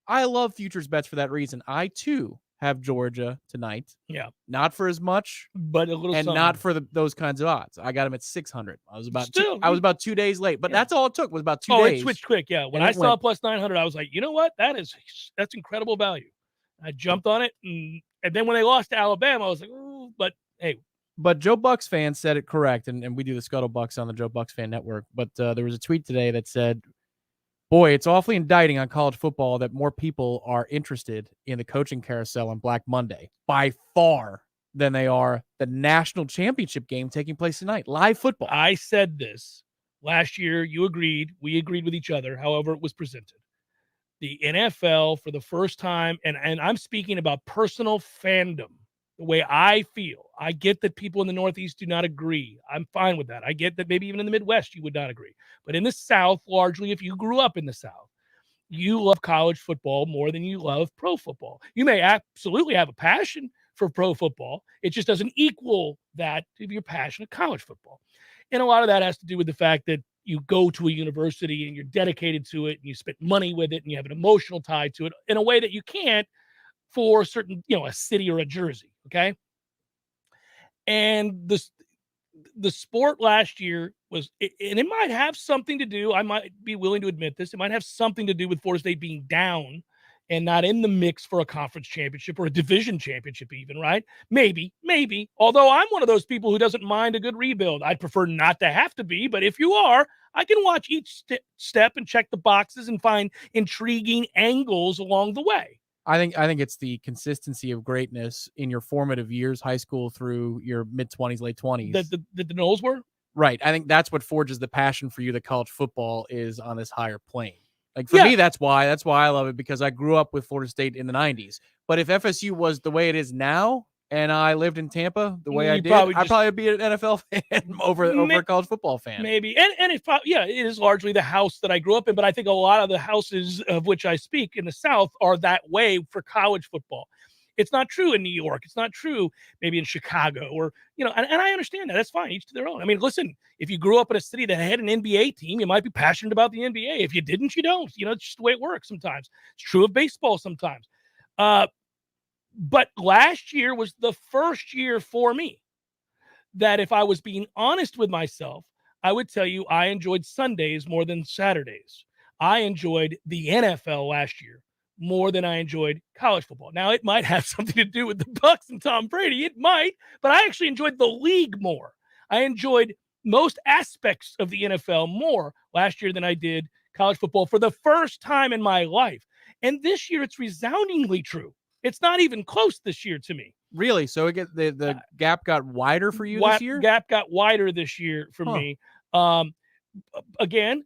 I love futures bets for that reason. I, too, have Georgia tonight. Yeah. Not for as much, but a little and something. not for those kinds of odds. I got them at 600. I was about 2 days late, but that's all it took was about 2 days. It switched quick. Yeah. When I saw plus 900, I was like, you know what? That's incredible value. I jumped on it. And then when they lost to Alabama, I was like, oh, but hey. But Joe Bucks fan said it correct, and we do the Scuttle Bucks on the Joe Bucks fan network. But there was a tweet today that said, boy, it's awfully indicting on college football that more people are interested in the coaching carousel on Black Monday by far than they are the national championship game taking place tonight. Live football. I said this last year. You agreed. We agreed with each other, however it was presented. The NFL, for the first time, and I'm speaking about personal fandom, the way I feel. I get that people in the Northeast do not agree. I'm fine with that. I get that maybe even in the Midwest you would not agree. But in the South, largely, if you grew up in the South, you love college football more than you love pro football. You may absolutely have a passion for pro football. It just doesn't equal that of your passion of college football. And a lot of that has to do with the fact that you go to a university and you're dedicated to it and you spend money with it and you have an emotional tie to it in a way that you can't for certain, a city or a jersey. Okay. And the sport last year was, and it might have something to do, I might be willing to admit this, it might have something to do with Florida State being down and not in the mix for a conference championship or a division championship even, right? Maybe. Although I'm one of those people who doesn't mind a good rebuild. I'd prefer not to have to be, but if you are, I can watch each step and check the boxes and find intriguing angles along the way. I think it's the consistency of greatness in your formative years, high school through your mid-20s, late 20s. That the Noles were? Right. I think that's what forges the passion for you that college football is on this higher plane. Like for me, that's why I love it, because I grew up with Florida State in the 90s. But if FSU was the way it is now, and I lived in Tampa the way I did, I'd probably be an NFL fan over a college football fan. Maybe. And it is largely the house that I grew up in, but I think a lot of the houses of which I speak in the South are that way for college football. It's not true in New York. It's not true maybe in Chicago or, and I understand that. That's fine. Each to their own. I mean, listen, if you grew up in a city that had an NBA team, you might be passionate about the NBA. If you didn't, you don't. It's just the way it works sometimes. It's true of baseball sometimes. But last year was the first year for me that, if I was being honest with myself, I would tell you I enjoyed Sundays more than Saturdays. I enjoyed the NFL last year more than I enjoyed college football. Now, it might have something to do with the Bucs and Tom Brady. It might, but I actually enjoyed the league more. I enjoyed most aspects of the NFL more last year than I did college football for the first time in my life. And this year, it's resoundingly true. It's not even close this year to me. Really? So the gap got wider for you this year? Gap got wider this year for me. Again,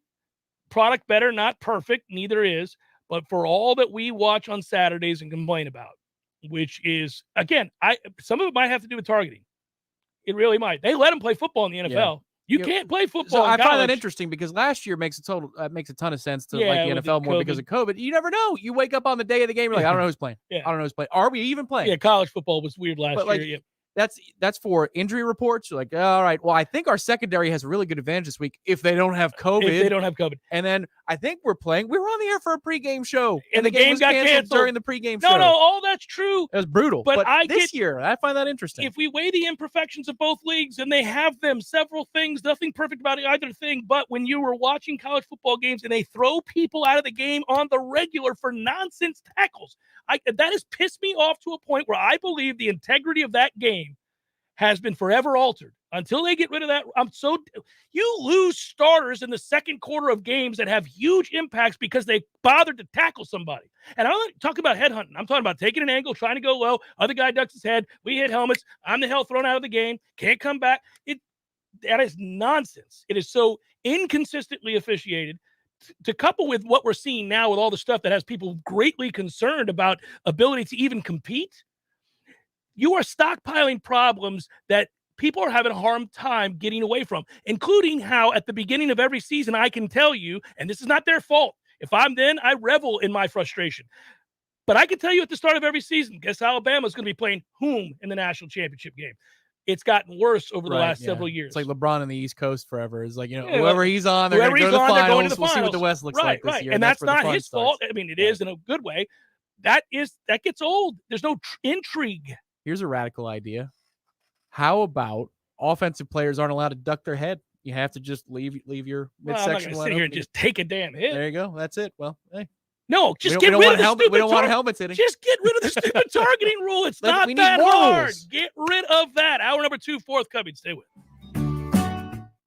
product better, not perfect. Neither is. But for all that we watch on Saturdays and complain about, which is, again, some of it might have to do with targeting. It really might. They let them play football in the NFL. Yeah. You can't play football So in I find college. that interesting because last year makes a ton of sense to Yeah, like the with NFL the more because of COVID. You never know. You wake up on the day of the game, you're like, I don't know who's playing. Yeah. I don't know who's playing. Are we even playing? Yeah, college football was weird last But, like, year. Yeah. That's for injury reports. You're like, all right. Well, I think our secondary has a really good advantage this week if they don't have COVID. If they don't have COVID. And then I think we were on the air for a pregame show. And the game was got canceled canceled during the pregame show. No, all that's true. It was brutal. But this year, I find that interesting. If we weigh the imperfections of both leagues, and they have them, several things, nothing perfect about either thing, but when you were watching college football games and they throw people out of the game on the regular for nonsense tackles, that has pissed me off to a point where I believe the integrity of that game has been forever altered. Until they get rid of that, you lose starters in the second quarter of games that have huge impacts because they bothered to tackle somebody. And I'm not talking about headhunting. I'm talking about taking an angle, trying to go low. Other guy ducks his head. We hit helmets. I'm the hell thrown out of the game. Can't come back. That is nonsense. It is so inconsistently officiated. To couple with what we're seeing now with all the stuff that has people greatly concerned about ability to even compete, you are stockpiling problems that people are having a hard time getting away from, including how at the beginning of every season, I can tell you, and this is not their fault. If I'm then, I revel in my frustration. But I can tell you at the start of every season, guess Alabama's going to be playing whom in the national championship game. It's gotten worse over the last several years. It's like LeBron on the East Coast forever. It's like, Yeah, whoever he's on, they're going to go to the finals. They're going to the We'll see what finals. the West looks like this year. And that's where the not fun his starts. fault. I mean, it is in a good way. That gets old. There's no intrigue. Here's a radical idea. How about offensive players aren't allowed to duck their head? You have to just leave your midsection. I'm not going to sit here and just take a damn hit. There you go. That's it. Well, hey. No, just get rid of the stupid. We don't want helmets hitting. Just get rid of the stupid targeting rule. It's not that hard. Rules. Get rid of that. Hour number 2, forthcoming. Stay with.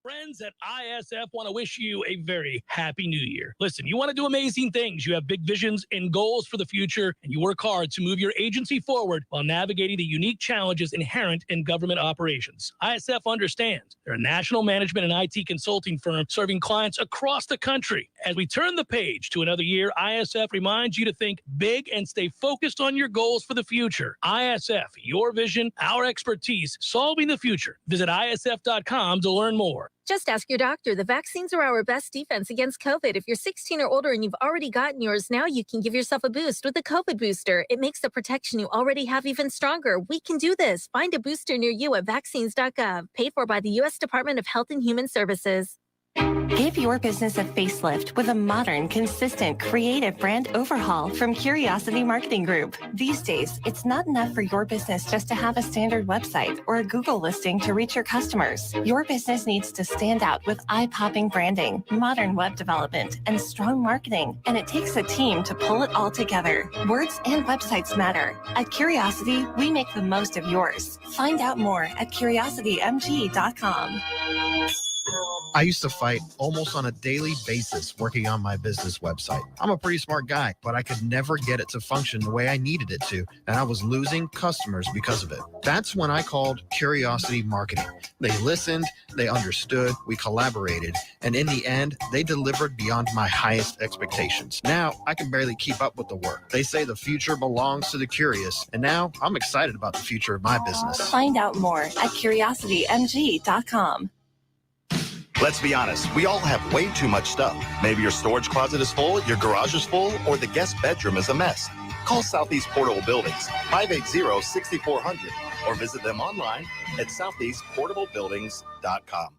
Friends at ISF want to wish you a very happy new year. Listen, you want to do amazing things. You have big visions and goals for the future, and you work hard to move your agency forward while navigating the unique challenges inherent in government operations. ISF understands. They're a national management and IT consulting firm serving clients across the country. As we turn the page to another year, ISF reminds you to think big and stay focused on your goals for the future. ISF, your vision, our expertise, solving the future. Visit ISF.com to learn more. Just ask your doctor. The vaccines are our best defense against COVID. If you're 16 or older and you've already gotten yours, now you can give yourself a boost with the COVID booster. It makes the protection you already have even stronger. We can do this. Find a booster near you at vaccines.gov. Paid for by the U.S. Department of Health and Human Services. Give your business a facelift with a modern, consistent, creative brand overhaul from Curiosity Marketing Group. These days, it's not enough for your business just to have a standard website or a Google listing to reach your customers. Your business needs to stand out with eye-popping branding, modern web development, and strong marketing. And it takes a team to pull it all together. Words and websites matter. At Curiosity, we make the most of yours. Find out more at curiositymg.com. I used to fight almost on a daily basis working on my business website. I'm a pretty smart guy, but I could never get it to function the way I needed it to, and I was losing customers because of it. That's when I called Curiosity Marketing. They listened, they understood, we collaborated, and in the end, they delivered beyond my highest expectations. Now, I can barely keep up with the work. They say the future belongs to the curious, and now I'm excited about the future of my business. Find out more at curiositymg.com. Let's be honest, we all have way too much stuff. Maybe your storage closet is full, your garage is full, or the guest bedroom is a mess. Call Southeast Portable Buildings, 580-6400, or visit them online at southeastportablebuildings.com.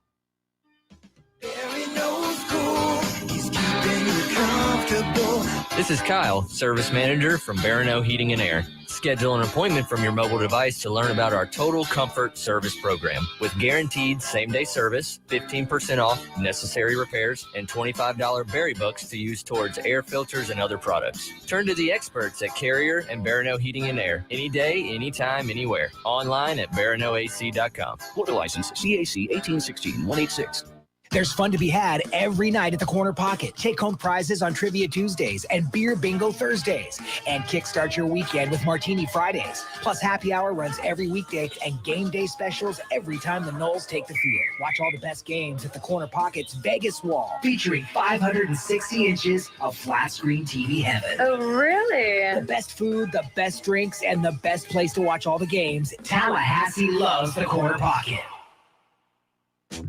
This is Kyle, Service Manager from Barano Heating and Air. Schedule an appointment from your mobile device to learn about our Total Comfort Service Program. With guaranteed same-day service, 15% off necessary repairs, and $25 berry books to use towards air filters and other products. Turn to the experts at Carrier and Barano Heating and Air. Any day, anytime, anywhere. Online at baranoac.com. Florida license CAC 1816-186. There's fun to be had every night at the Corner Pocket. Take home prizes on Trivia Tuesdays and Beer Bingo Thursdays. And kickstart your weekend with Martini Fridays. Plus, happy hour runs every weekday and game day specials every time the Noles take the field. Watch all the best games at the Corner Pocket's Vegas Wall, featuring 560 inches of flat screen TV heaven. Oh, really? The best food, the best drinks, and the best place to watch all the games. Tallahassee loves the Corner Pocket.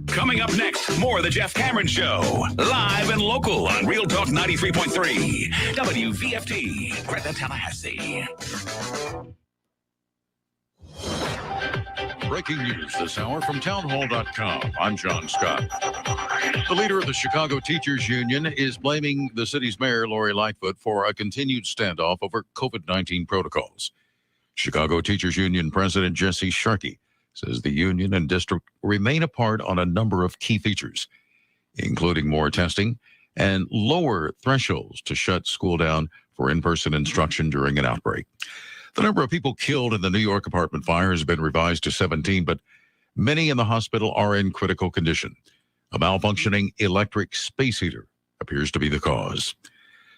Coming up next, more of the Jeff Cameron Show. Live and local on Real Talk 93.3. WVFT, Greta, Tallahassee. Breaking news this hour from townhall.com. I'm John Scott. The leader of the Chicago Teachers Union is blaming the city's mayor, Lori Lightfoot, for a continued standoff over COVID-19 protocols. Chicago Teachers Union President Jesse Sharkey says the union and district remain apart on a number of key features, including more testing and lower thresholds to shut school down for in-person instruction during an outbreak. The number of people killed in the New York apartment fire has been revised to 17, but many in the hospital are in critical condition. A malfunctioning electric space heater appears to be the cause.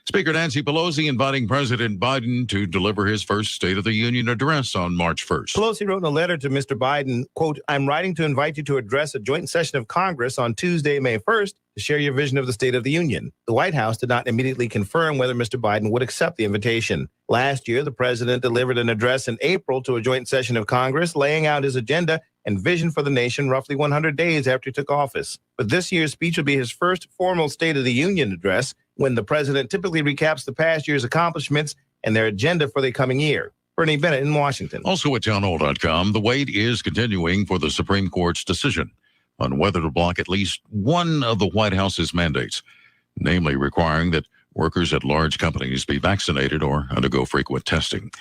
Speaker Nancy Pelosi inviting President Biden to deliver his first State of the Union address on March 1st. Pelosi wrote in a letter to Mr. Biden, quote, "I'm writing to invite you to address a joint session of Congress on Tuesday, May 1st, to share your vision of the State of the Union." The White House did not immediately confirm whether Mr. Biden would accept the invitation. Last year, the president delivered an address in April to a joint session of Congress, laying out his agenda and vision for the nation roughly 100 days after he took office. But this year's speech will be his first formal State of the Union address, when the president typically recaps the past year's accomplishments and their agenda for the coming year. Bernie Bennett in Washington. Also at townhall.com, the wait is continuing for the Supreme Court's decision on whether to block at least one of the White House's mandates, namely requiring that workers at large companies be vaccinated or undergo frequent testing.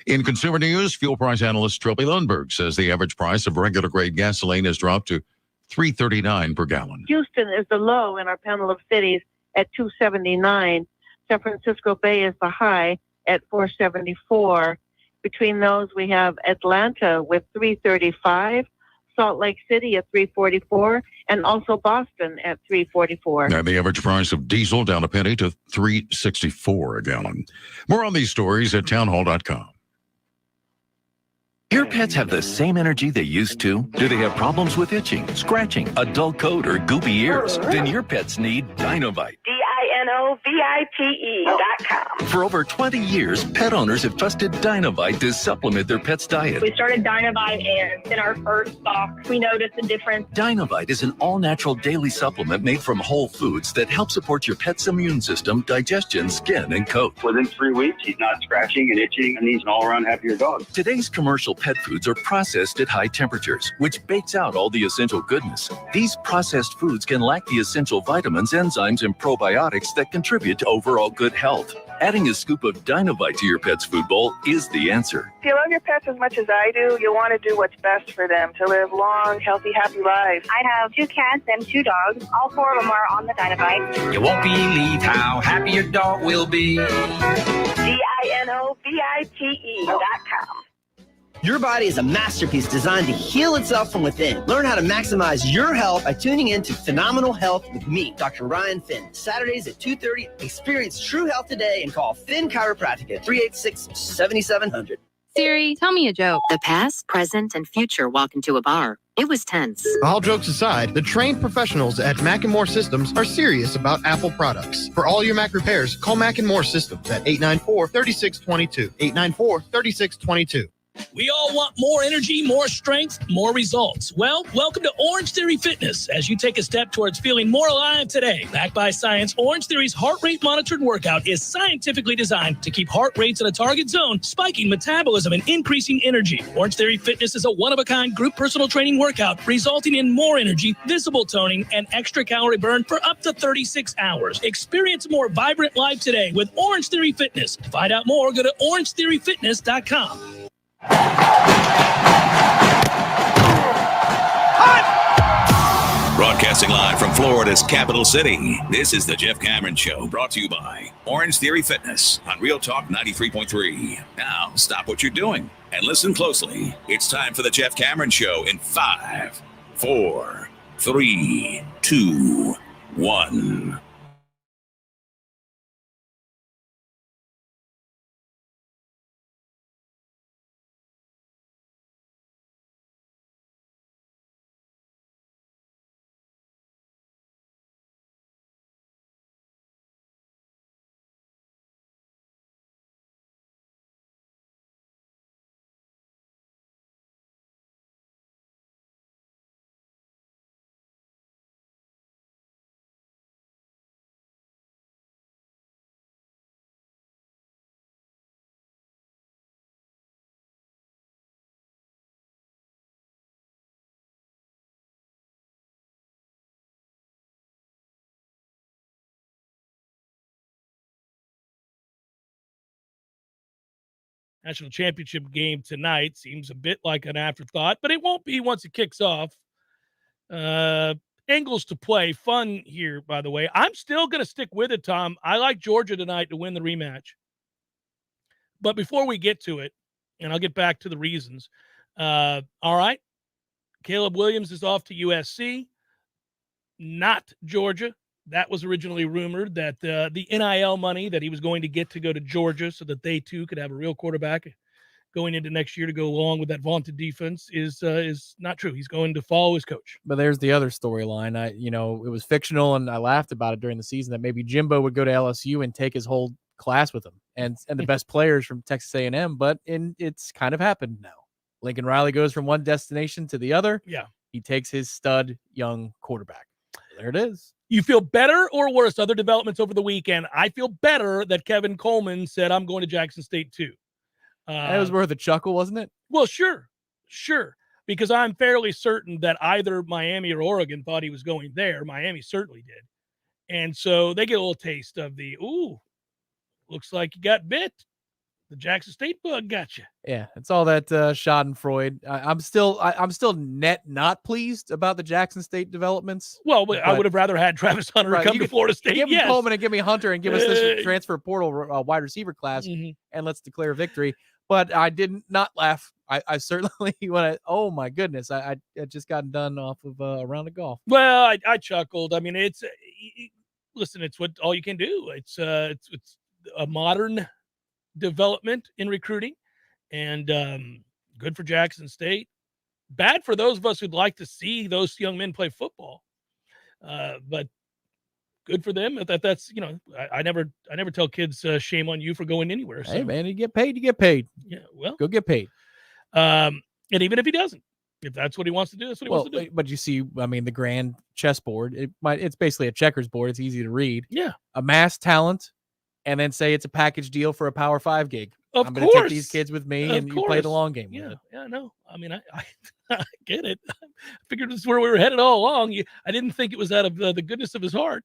In consumer news, fuel price analyst Trilby Lundberg says the average price of regular grade gasoline has dropped to $3.39 per gallon. Houston is the low in our panel of cities at $2.79. San Francisco Bay is the high at $4.74. Between those, we have Atlanta with $3.35, Salt Lake City at $3.44, and also Boston at $3.44. And the average price of diesel down a penny to $3.64 a gallon. More on these stories at townhall.com. Your pets have the same energy they used to? Do they have problems with itching, scratching, a dull coat, or goopy ears? Then your pets need Dinovite. DINOVITE.com. For over 20 years, pet owners have trusted Dinovite to supplement their pet's diet. We started Dinovite, and in our first box, we noticed a difference. Dinovite is an all-natural daily supplement made from whole foods that help support your pet's immune system, digestion, skin, and coat. Within 3 weeks, he's not scratching and itching, and he's an all-around happier dog. Today's commercial pet foods are processed at high temperatures, which bakes out all the essential goodness. These processed foods can lack the essential vitamins, enzymes, and probiotics that contribute to overall good health. Adding a scoop of Dinovite to your pet's food bowl is the answer. If you love your pets as much as I do, you'll want to do what's best for them to live long, healthy, happy lives. I have 2 cats and 2 dogs. All 4 of them are on the Dinovite. You won't believe how happy your dog will be. DINOVITE.com. Your body is a masterpiece designed to heal itself from within. Learn how to maximize your health by tuning in to Phenomenal Health with me, Dr. Ryan Finn. Saturdays at 2:30. Experience true health today and call Finn Chiropractic at 386-7700. Siri, tell me a joke. The past, present, and future walk into a bar. It was tense. All jokes aside, the trained professionals at Mac & More Systems are serious about Apple products. For all your Mac repairs, call Mac & More Systems at 894-3622. 894-3622. We all want more energy, more strength, more results. Well, welcome to Orange Theory Fitness as you take a step towards feeling more alive today. Backed by science, Orange Theory's heart rate monitored workout is scientifically designed to keep heart rates in a target zone, spiking metabolism and increasing energy. Orange Theory Fitness is a one-of-a-kind group personal training workout resulting in more energy, visible toning, and extra calorie burn for up to 36 hours. Experience a more vibrant life today with Orange Theory Fitness. To find out more, go to orangetheoryfitness.com. Broadcasting live from Florida's capital city, this is the Jeff Cameron Show, brought to you by Orange Theory Fitness on Real Talk 93.3. Now, stop what you're doing and listen closely. It's time for the Jeff Cameron Show in 5, 4, 3, 2, 1. National championship game tonight seems a bit like an afterthought, but it won't be once it kicks off. Angles to play. Fun here, by the way. I'm still going to stick with it, Tom. I like Georgia tonight to win the rematch. But before we get to it, and I'll get back to the reasons, all right, Caleb Williams is off to USC, not Georgia. That was originally rumored that the NIL money that he was going to get to go to Georgia so that they, too, could have a real quarterback going into next year to go along with that vaunted defense is not true. He's going to follow his coach. But there's the other storyline. It was fictional, and I laughed about it during the season that maybe Jimbo would go to LSU and take his whole class with him and the best players from Texas A&M, but it's kind of happened now. Lincoln Riley goes from one destination to the other. Yeah. He takes his stud young quarterback. There it is. You feel better or worse? Other developments over the weekend. I feel better that Kevin Coleman said, I'm going to Jackson State too. It was worth a chuckle, wasn't it? Well, sure. Because I'm fairly certain that either Miami or Oregon thought he was going there. Miami certainly did. And so they get a little taste of the, looks like you got bit. The Jackson State bug got you. Yeah, it's all that Schadenfreude. I'm still net not pleased about the Jackson State developments. Well, I would have rather had Travis Hunter come to Florida State. Give me Coleman and give me Hunter and give us this transfer portal wide receiver class, and let's declare victory. But I did not laugh. I certainly when oh my goodness, I just gotten done off of a round of golf. Well, I chuckled. I mean, listen, it's what all you can do. It's a modern development in recruiting, and good for Jackson State. Bad for those of us who'd like to see those young men play football, but good for them. That's I never tell kids shame on you for going anywhere. So. Hey man, you get paid. Yeah, well, go get paid. And even if he doesn't, if that's what he wants to do, that's what he wants to do. But you see, I mean, the grand chessboard. It's basically a checkers board. It's easy to read. Yeah, amass talent. And then say it's a package deal for a Power 5 gig. I'm going to take these kids with me, and you play the long game. Yeah, no. I mean, I get it. I figured this is where we were headed all along. I didn't think it was out of the goodness of his heart.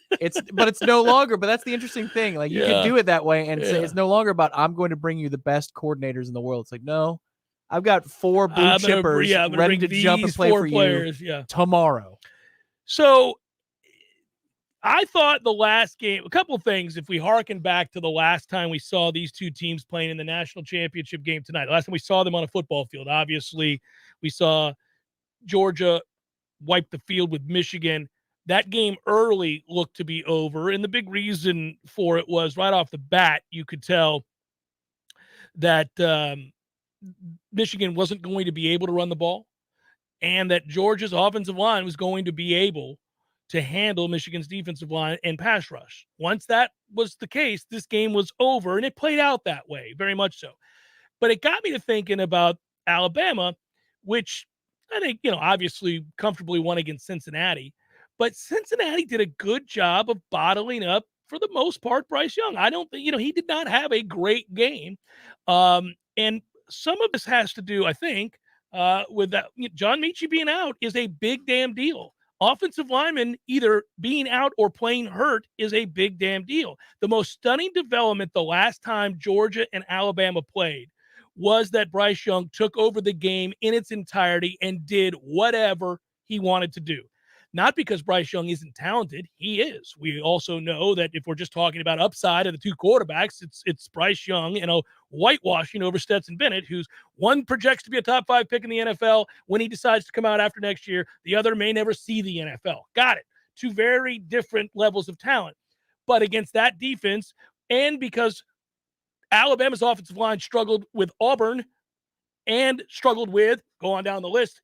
But it's no longer. But that's the interesting thing. Like you can do it that way, and say it's no longer about I'm going to bring you the best coordinators in the world. It's like no, I've got 4 blue chippers ready to jump and play for players, you tomorrow. So. I thought the last game, a couple of things, if we hearken back to the last time we saw these two teams playing in the national championship game tonight, the last time we saw them on a football field, obviously we saw Georgia wipe the field with Michigan. That game early looked to be over, and the big reason for it was right off the bat, you could tell that Michigan wasn't going to be able to run the ball, and that Georgia's offensive line was going to be able to handle Michigan's defensive line and pass rush. Once that was the case, this game was over, and it played out that way, very much so. But it got me to thinking about Alabama, which I think, obviously comfortably won against Cincinnati. But Cincinnati did a good job of bottling up, for the most part, Bryce Young. I don't think, he did not have a great game. And some of this has to do, I think, with that. John Mechie being out is a big damn deal. Offensive linemen either being out or playing hurt is a big damn deal. The most stunning development the last time Georgia and Alabama played was that Bryce Young took over the game in its entirety and did whatever he wanted to do. Not because Bryce Young isn't talented. He is. We also know that if we're just talking about upside of the two quarterbacks, it's Bryce Young and a whitewashing over Stetson Bennett, who's one projects to be a top 5 pick in the NFL when he decides to come out after next year. The other may never see the NFL. Got it. Two very different levels of talent. But against that defense, and because Alabama's offensive line struggled with Auburn and struggled with, go on down the list,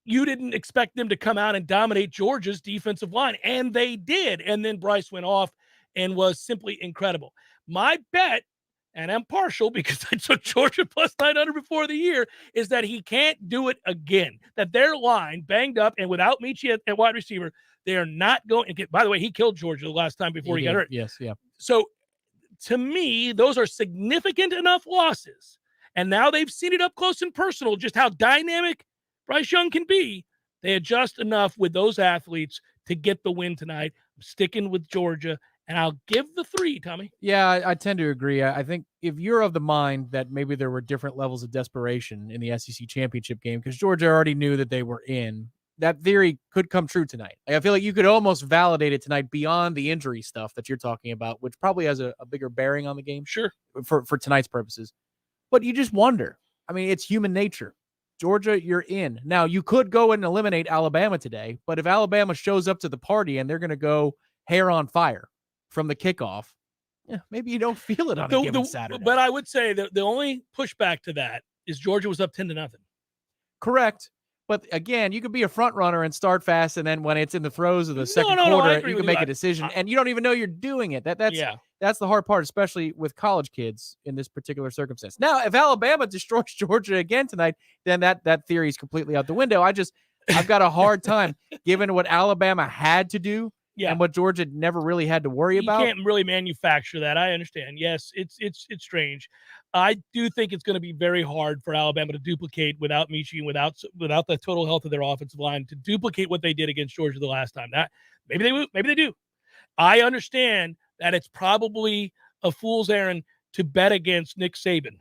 you didn't expect them to come out and dominate Georgia's defensive line, and they did. And then Bryce went off and was simply incredible. My bet, and I'm partial because I took Georgia plus 900 before the year, is that he can't do it again. That their line, banged up and without Michie at wide receiver, they are not going. By the way, he killed Georgia the last time before he got hurt. Yes, yeah. So to me, those are significant enough losses. And now they've seen it up close and personal, just how dynamic Bryce Young can be. They adjust enough with those athletes to get the win tonight. I'm sticking with Georgia, and I'll give the 3, Tommy. Yeah, I tend to agree. I think if you're of the mind that maybe there were different levels of desperation in the SEC championship game, because Georgia already knew that they were in, that theory could come true tonight. I feel like you could almost validate it tonight beyond the injury stuff that you're talking about, which probably has a bigger bearing on the game. Sure. For tonight's purposes. But you just wonder. I mean, it's human nature. Georgia, you're in. Now, you could go and eliminate Alabama today, but if Alabama shows up to the party and they're going to go hair on fire from the kickoff, maybe you don't feel it on a given Saturday. But I would say that the only pushback to that is Georgia was up 10-0. Correct. But again, you could be a front runner and start fast, and then when it's in the throes of the second quarter, you can make a decision, and you don't even know you're doing it. That's the hard part, especially with college kids in this particular circumstance. Now, if Alabama destroys Georgia again tonight, then that theory is completely out the window. I've got a hard time given what Alabama had to do and what Georgia never really had to worry about. You can't really manufacture that. I understand. Yes, it's strange. I do think it's going to be very hard for Alabama to duplicate without Michie and without the total health of their offensive line to duplicate what they did against Georgia the last time. Maybe they do. I understand that it's probably a fool's errand to bet against Nick Saban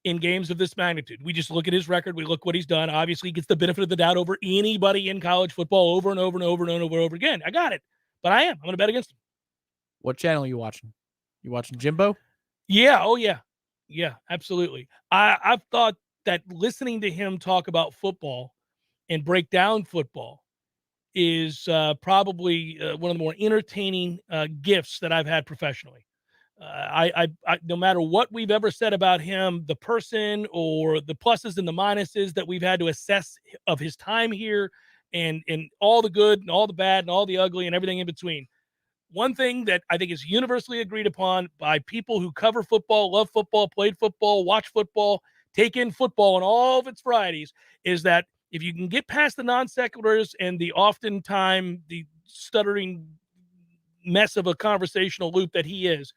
in games of this magnitude. We just look at his record. We look what he's done. Obviously, he gets the benefit of the doubt over anybody in college football over and over and over and over and over again. I got it. But I'm going to bet against him. What channel are you watching? You watching Jimbo? Yeah. Oh, yeah. Yeah, absolutely. I've thought that listening to him talk about football and break down football is probably one of the more entertaining gifts that I've had professionally. I no matter what we've ever said about him, the person or the pluses and the minuses that we've had to assess of his time here and all the good and all the bad and all the ugly and everything in between. One thing that I think is universally agreed upon by people who cover football, love football, played football, watch football, take in football in all of its varieties is that if you can get past the non sequiturs and the oftentimes the stuttering mess of a conversational loop that he is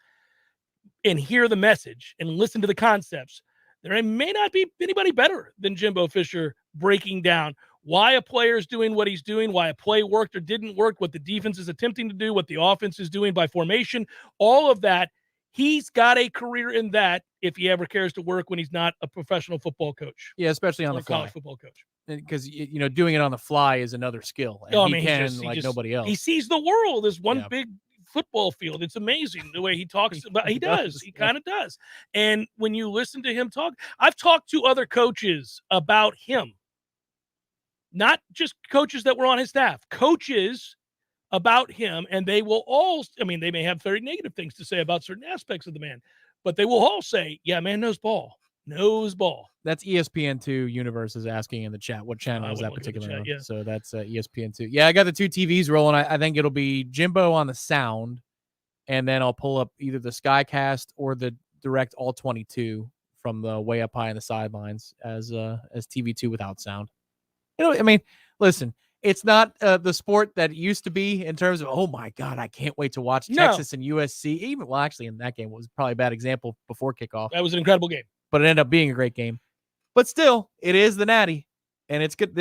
and hear the message and listen to the concepts, there may not be anybody better than Jimbo Fisher breaking down why a player is doing what he's doing, why a play worked or didn't work, what the defense is attempting to do, what the offense is doing by formation, all of that. He's got a career in that if he ever cares to work when he's not a professional football coach. Yeah, especially on the fly. College football coach. Because, doing it on the fly is another skill. And he can like nobody else. He sees the world as one big football field. It's amazing the way he talks about he does. He kind of does. And when you listen to him talk, I've talked to other coaches about him. Not just coaches that were on his staff, coaches about him, and they will all, they may have very negative things to say about certain aspects of the man, but they will all say, yeah, man knows ball. That's ESPN2 Universe is asking in the chat, what channel is that particular one? Yeah. So that's ESPN2. Yeah, I got the two TVs rolling. I think it'll be Jimbo on the sound, and then I'll pull up either the Skycast or the direct all 22 from the way up high in the sidelines as TV2 without sound. Listen, it's not the sport that it used to be in terms of, oh my God, I can't wait to watch Texas and USC. Actually in that game was probably a bad example before kickoff. That was an incredible game. But it ended up being a great game. But still, it is the Natty. And it's good.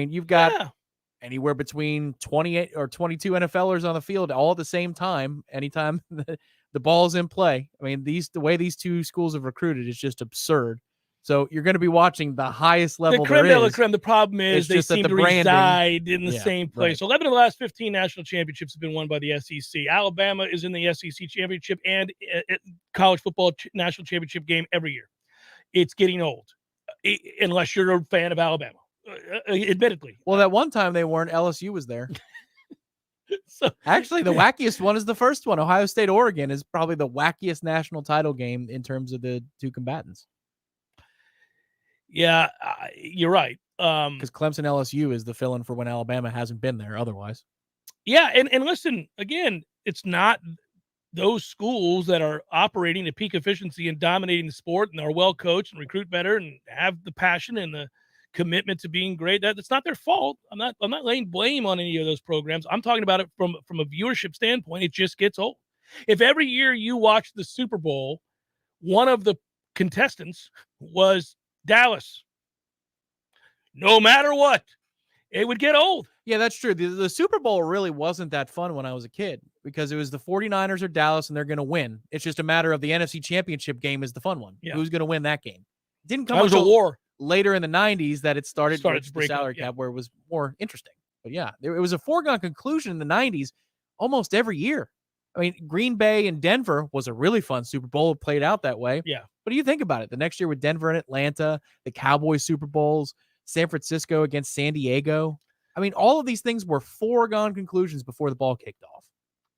You've got anywhere between 28 or 22 NFLers on the field all at the same time, anytime the ball's in play. The way these two schools have recruited is just absurd. So you're going to be watching the highest level The creme there de la is. creme. The problem is It's they just that seem the to branding- reside in the Yeah, same place. right. 11 of the last 15 national championships have been won by the SEC. Alabama is in the SEC championship and college football national championship game every year. It's getting old, unless you're a fan of Alabama, admittedly. Well, that one time they weren't. LSU was there. So, actually, the wackiest one is the first one. Ohio State, Oregon is probably the wackiest national title game in terms of the two combatants. Yeah, you're right. Because Clemson LSU is the fill-in for when Alabama hasn't been there otherwise. Yeah, and listen, again, it's not those schools that are operating at peak efficiency and dominating the sport and are well coached and recruit better and have the passion and the commitment to being great. That's not their fault. I'm not laying blame on any of those programs. I'm talking about it from a viewership standpoint. It just gets old. If every year you watch the Super Bowl, one of the contestants was Dallas, no matter what, it would get old. Yeah, that's true. The Super Bowl really wasn't that fun when I was a kid because it was the 49ers or Dallas and they're going to win. It's just a matter of the NFC Championship game is the fun one. Yeah. Who's going to win that game? It didn't come That was a until war. Later in the 90s that it started to with the break up, salary yeah. cap where it was more interesting. But yeah, it was a foregone conclusion in the 90s almost every year. I mean, Green Bay and Denver was a really fun Super Bowl. It played out that way. Yeah. What do you think about it? The next year with Denver and Atlanta, the Cowboys Super Bowls, San Francisco against San Diego. I mean, all of these things were foregone conclusions before the ball kicked off.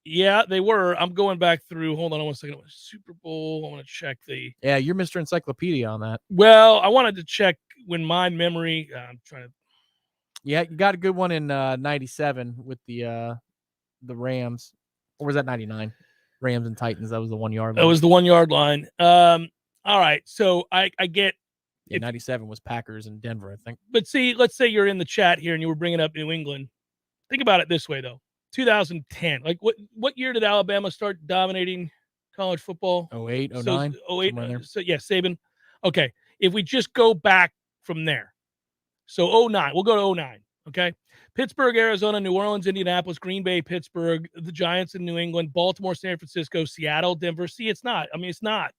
Yeah, they were. I'm going back through. Hold on one second. Super Bowl. I want to check the. Yeah, you're Mr. Encyclopedia on that. Well, I wanted to check when my memory. I'm trying to. Yeah, you got a good one in 97 with the Rams. Or was that 99? Rams and Titans. That was the 1 yard line. That was the 1 yard line. All right. So I get. Yeah, 97 was Packers and Denver, I think. But see, let's say you're in the chat here and you were bringing up New England. Think about it this way, though. 2010. Like, what year did Alabama start dominating college football? 08, 09. So, 08. So, yeah, Saban. Okay. If we just go back from there. So, 09. We'll go to 09. Okay. Pittsburgh, Arizona, New Orleans, Indianapolis, Green Bay, Pittsburgh, the Giants in New England, Baltimore, San Francisco, Seattle, Denver. See, it's not. I mean, it's not.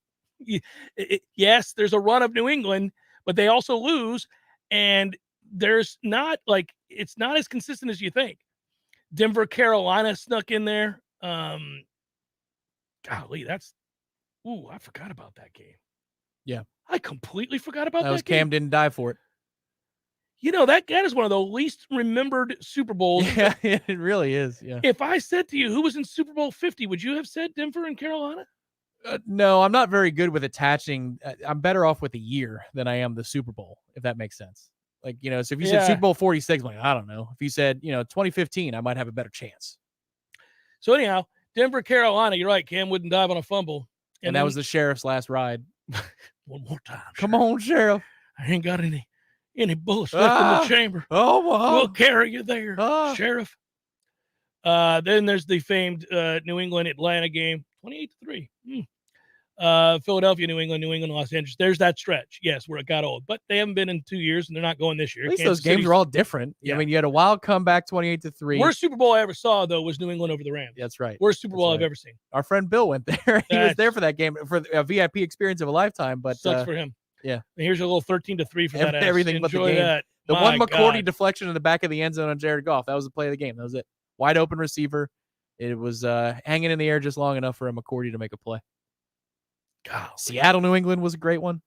Yes, there's a run of New England, but they also lose. And there's not like, it's not as consistent as you think. Denver, Carolina snuck in there. Golly, I forgot about that game. Yeah. I completely forgot about that was game. Cam didn't die for it. You know, that is one of the least remembered Super Bowls. Yeah, it really is. Yeah. If I said to you who was in Super Bowl 50, would you have said Denver and Carolina? No, I'm not very good with attaching. I'm better off with the year than I am the Super Bowl, if that makes sense. Like, you know, so if you said Super Bowl 46, I'm like, I don't know. If you said, 2015, I might have a better chance. So anyhow, Denver, Carolina, you're right. Cam wouldn't dive on a fumble. And that was the sheriff's last ride. One more time. Come on, Sheriff. I ain't got any bullets left in the chamber. Oh, wow. We'll carry you there, Sheriff. Then there's the famed New England-Atlanta game, 28-3. Philadelphia, New England, Los Angeles. There's that stretch. Yes, where it got old. But they haven't been in 2 years, and they're not going this year. At least Kansas those games City's- are all different. Yeah. I mean, you had a wild comeback 28-3. Worst Super Bowl I ever saw, though, was New England over the Rams. That's right. Worst Super Bowl That's I've right. ever seen. Our friend Bill went there. He was That's- there for that game, for a VIP experience of a lifetime. But Sucks for him. Yeah. And here's a little 13-3 for that ass. Everything but the Enjoy game. that. The My one McCourty God. deflection in the back of the end zone on Jared Goff. That was the play of the game. That was it. Wide open receiver. It was hanging in the air just long enough for a McCourty to make a play. God. Seattle, New England was a great one.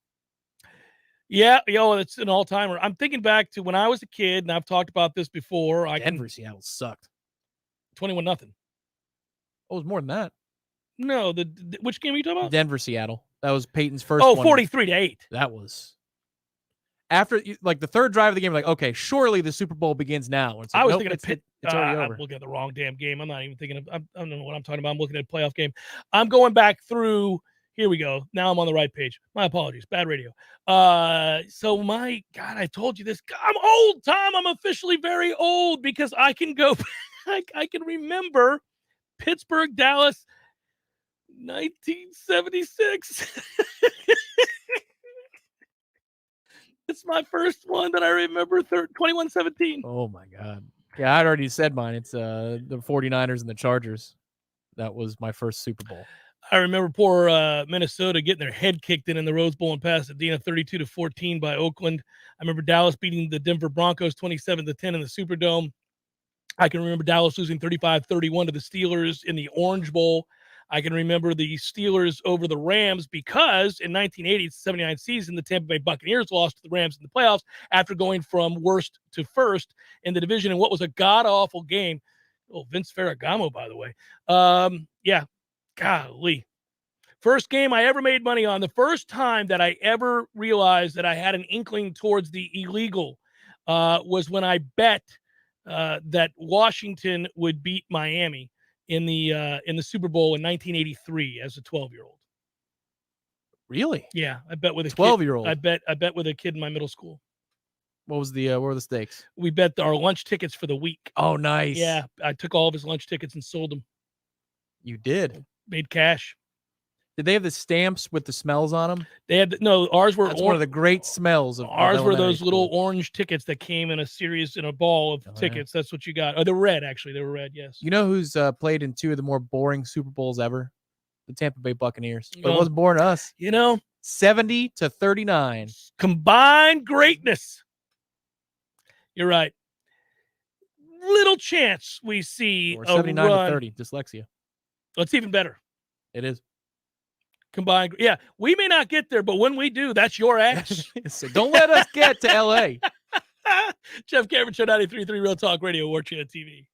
Yeah, it's an all-timer. I'm thinking back to when I was a kid, and I've talked about this before. Denver, Seattle sucked. 21-0. Oh, it was more than that. No, which game are you talking about? Denver, Seattle. That was Peyton's first Oh, one. 43-8. That was after like the third drive of the game. Like, okay, surely the Super Bowl begins now. It's like, I was nope, thinking of it's, Pitt. it's already over. I'm looking at the wrong damn game. I'm not even thinking of. I don't know what I'm talking about. I'm looking at a playoff game. I'm going back through. Here we go. Now I'm on the right page. My apologies. Bad radio. So my God, I told you this. I'm old, Tom. I'm officially very old because I can go. I can remember Pittsburgh, Dallas, 1976. It's my first one that I remember. 21-17. Oh my God. Yeah, I'd already said mine. It's the 49ers and the Chargers. That was my first Super Bowl. I remember poor Minnesota getting their head kicked in the Rose Bowl in Pasadena, 32-14 by Oakland. I remember Dallas beating the Denver Broncos 27-10 in the Superdome. I can remember Dallas losing 35-31 to the Steelers in the Orange Bowl. I can remember the Steelers over the Rams because in 1980's 79 season, the Tampa Bay Buccaneers lost to the Rams in the playoffs after going from worst to first in the division in what was a god-awful game. Oh, Vince Ferragamo, by the way. Yeah, golly. First game I ever made money on. The first time that I ever realized that I had an inkling towards the illegal was when I bet that Washington would beat Miami in the Super Bowl in 1983 as a 12-year-old. Really? Yeah, I bet with a 12-year-old. I bet with a kid in my middle school. What were the stakes? We bet our lunch tickets for the week. Oh, nice. Yeah, I took all of his lunch tickets and sold them. You did? Made cash. Did they have the stamps with the smells on them? They had no. Ours were one of the great smells of ours were those little orange tickets that came in a ball of tickets. Yeah. That's what you got. Oh, they were red, actually. They were red. Yes. You know who's played in two of the more boring Super Bowls ever? The Tampa Bay Buccaneers. But it wasn't boring to us. 70-39. Combined greatness. You're right. Little chance we see or a 79-30. Dyslexia. That's even better. It is. Combined. Yeah, we may not get there, but when we do, that's your ass. So don't let us get to L.A. Jeff Cameron Show, 93.3 Real Talk Radio, Warchant TV.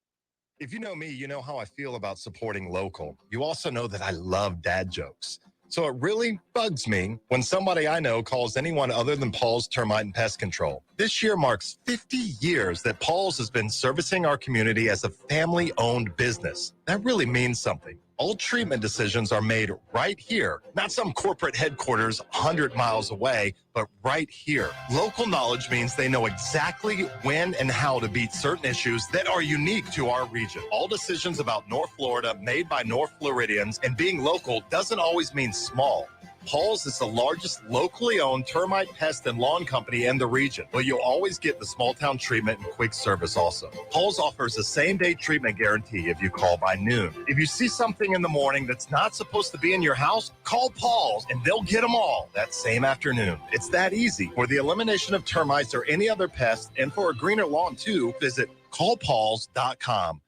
If you know me, you know how I feel about supporting local. You also know that I love dad jokes. So it really bugs me when somebody I know calls anyone other than Paul's Termite and Pest Control. This year marks 50 years that Paul's has been servicing our community as a family-owned business. That really means something. All treatment decisions are made right here, not some corporate headquarters 100 miles away, but right here. Local knowledge means they know exactly when and how to beat certain issues that are unique to our region. All decisions about North Florida made by North Floridians, and being local doesn't always mean small. Paul's is the largest locally owned termite, pest, and lawn company in the region, but you'll always get the small town treatment and quick service also. Paul's offers a same-day treatment guarantee if you call by noon. If you see something in the morning that's not supposed to be in your house, call Paul's and they'll get them all that same afternoon. It's that easy. For the elimination of termites or any other pest, and for a greener lawn too, visit callpauls.com.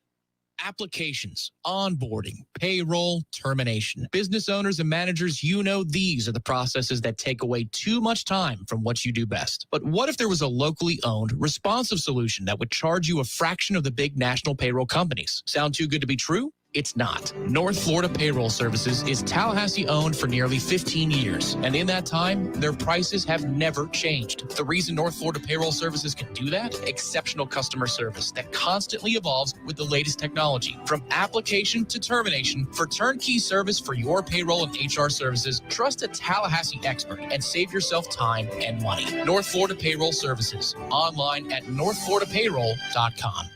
Applications, onboarding, payroll, termination. Business owners and managers, these are the processes that take away too much time from what you do best. But what if there was a locally owned, responsive solution that would charge you a fraction of the big national payroll companies? Sound too good to be true? It's not. North Florida Payroll Services is Tallahassee owned for nearly 15 years. And in that time, their prices have never changed. The reason North Florida Payroll Services can do that? Exceptional customer service that constantly evolves with the latest technology. From application to termination, for turnkey service for your payroll and HR services, trust a Tallahassee expert and save yourself time and money. North Florida Payroll Services. Online at northfloridapayroll.com.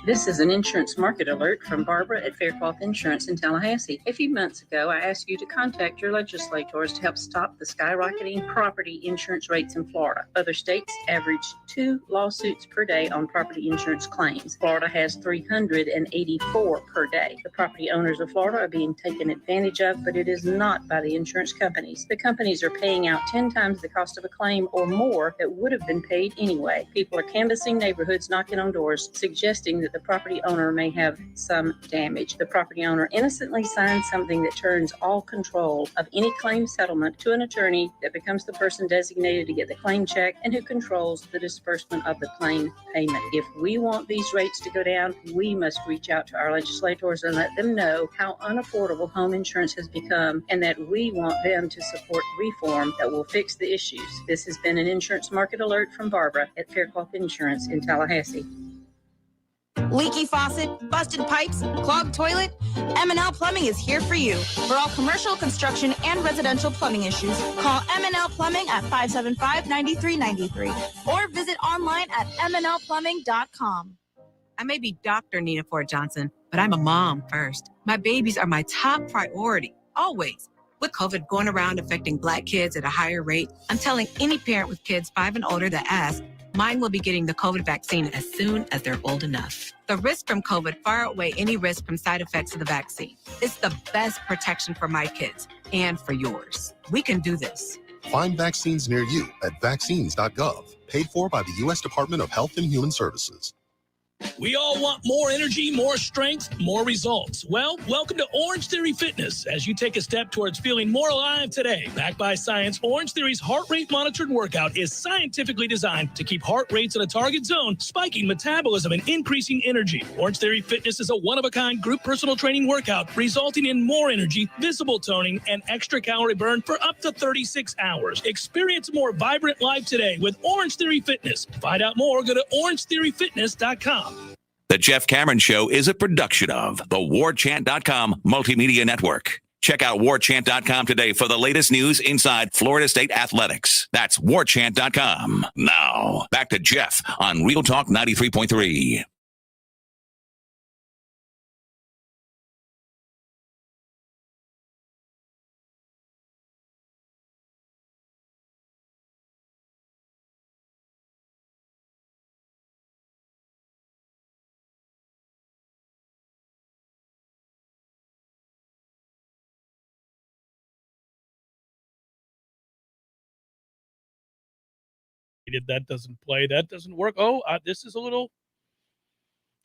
This is an insurance market alert from Barbara at Faircloth Insurance in Tallahassee. A few months ago, I asked you to contact your legislators to help stop the skyrocketing property insurance rates in Florida. Other states average 2 lawsuits per day on property insurance claims. Florida has 384 per day. The property owners of Florida are being taken advantage of, but it is not by the insurance companies. The companies are paying out 10 times the cost of a claim or more that would have been paid anyway. People are canvassing neighborhoods, knocking on doors, suggesting that the property owner may have some damage. The property owner innocently signs something that turns all control of any claim settlement to an attorney that becomes the person designated to get the claim check and who controls the disbursement of the claim payment. If we want these rates to go down, we must reach out to our legislators and let them know how unaffordable home insurance has become and that we want them to support reform that will fix the issues. This has been an insurance market alert from Barbara at Faircloth Insurance in Tallahassee. Leaky faucet, busted pipes, clogged toilet? M&L Plumbing is here for you. For all commercial, construction, and residential plumbing issues, call M&L Plumbing at 575-9393 or visit online at mnlplumbing.com. I may be Dr. Nina Ford Johnson, but I'm a mom first. My babies are my top priority, always. With COVID going around affecting Black kids at a higher rate, I'm telling any parent with kids 5 and older that ask, Mine will be getting the COVID vaccine as soon as they're old enough. The risk from COVID far outweigh any risk from side effects of the vaccine. It's the best protection for my kids and for yours. We can do this. Find vaccines near you at vaccines.gov. Paid for by the U.S. Department of Health and Human Services. We all want more energy, more strength, more results. Well, welcome to Orange Theory Fitness as you take a step towards feeling more alive today. Backed by science, Orange Theory's heart rate monitored workout is scientifically designed to keep heart rates in a target zone, spiking metabolism and increasing energy. Orange Theory Fitness is a one-of-a-kind group personal training workout, resulting in more energy, visible toning, and extra calorie burn for up to 36 hours. Experience a more vibrant life today with Orange Theory Fitness. To find out more, go to orangetheoryfitness.com. The Jeff Cameron Show is a production of the Warchant.com Multimedia Network. Check out Warchant.com today for the latest news inside Florida State athletics. That's Warchant.com. Now, back to Jeff on Real Talk 93.3. That doesn't play. That doesn't work. Oh, this is a little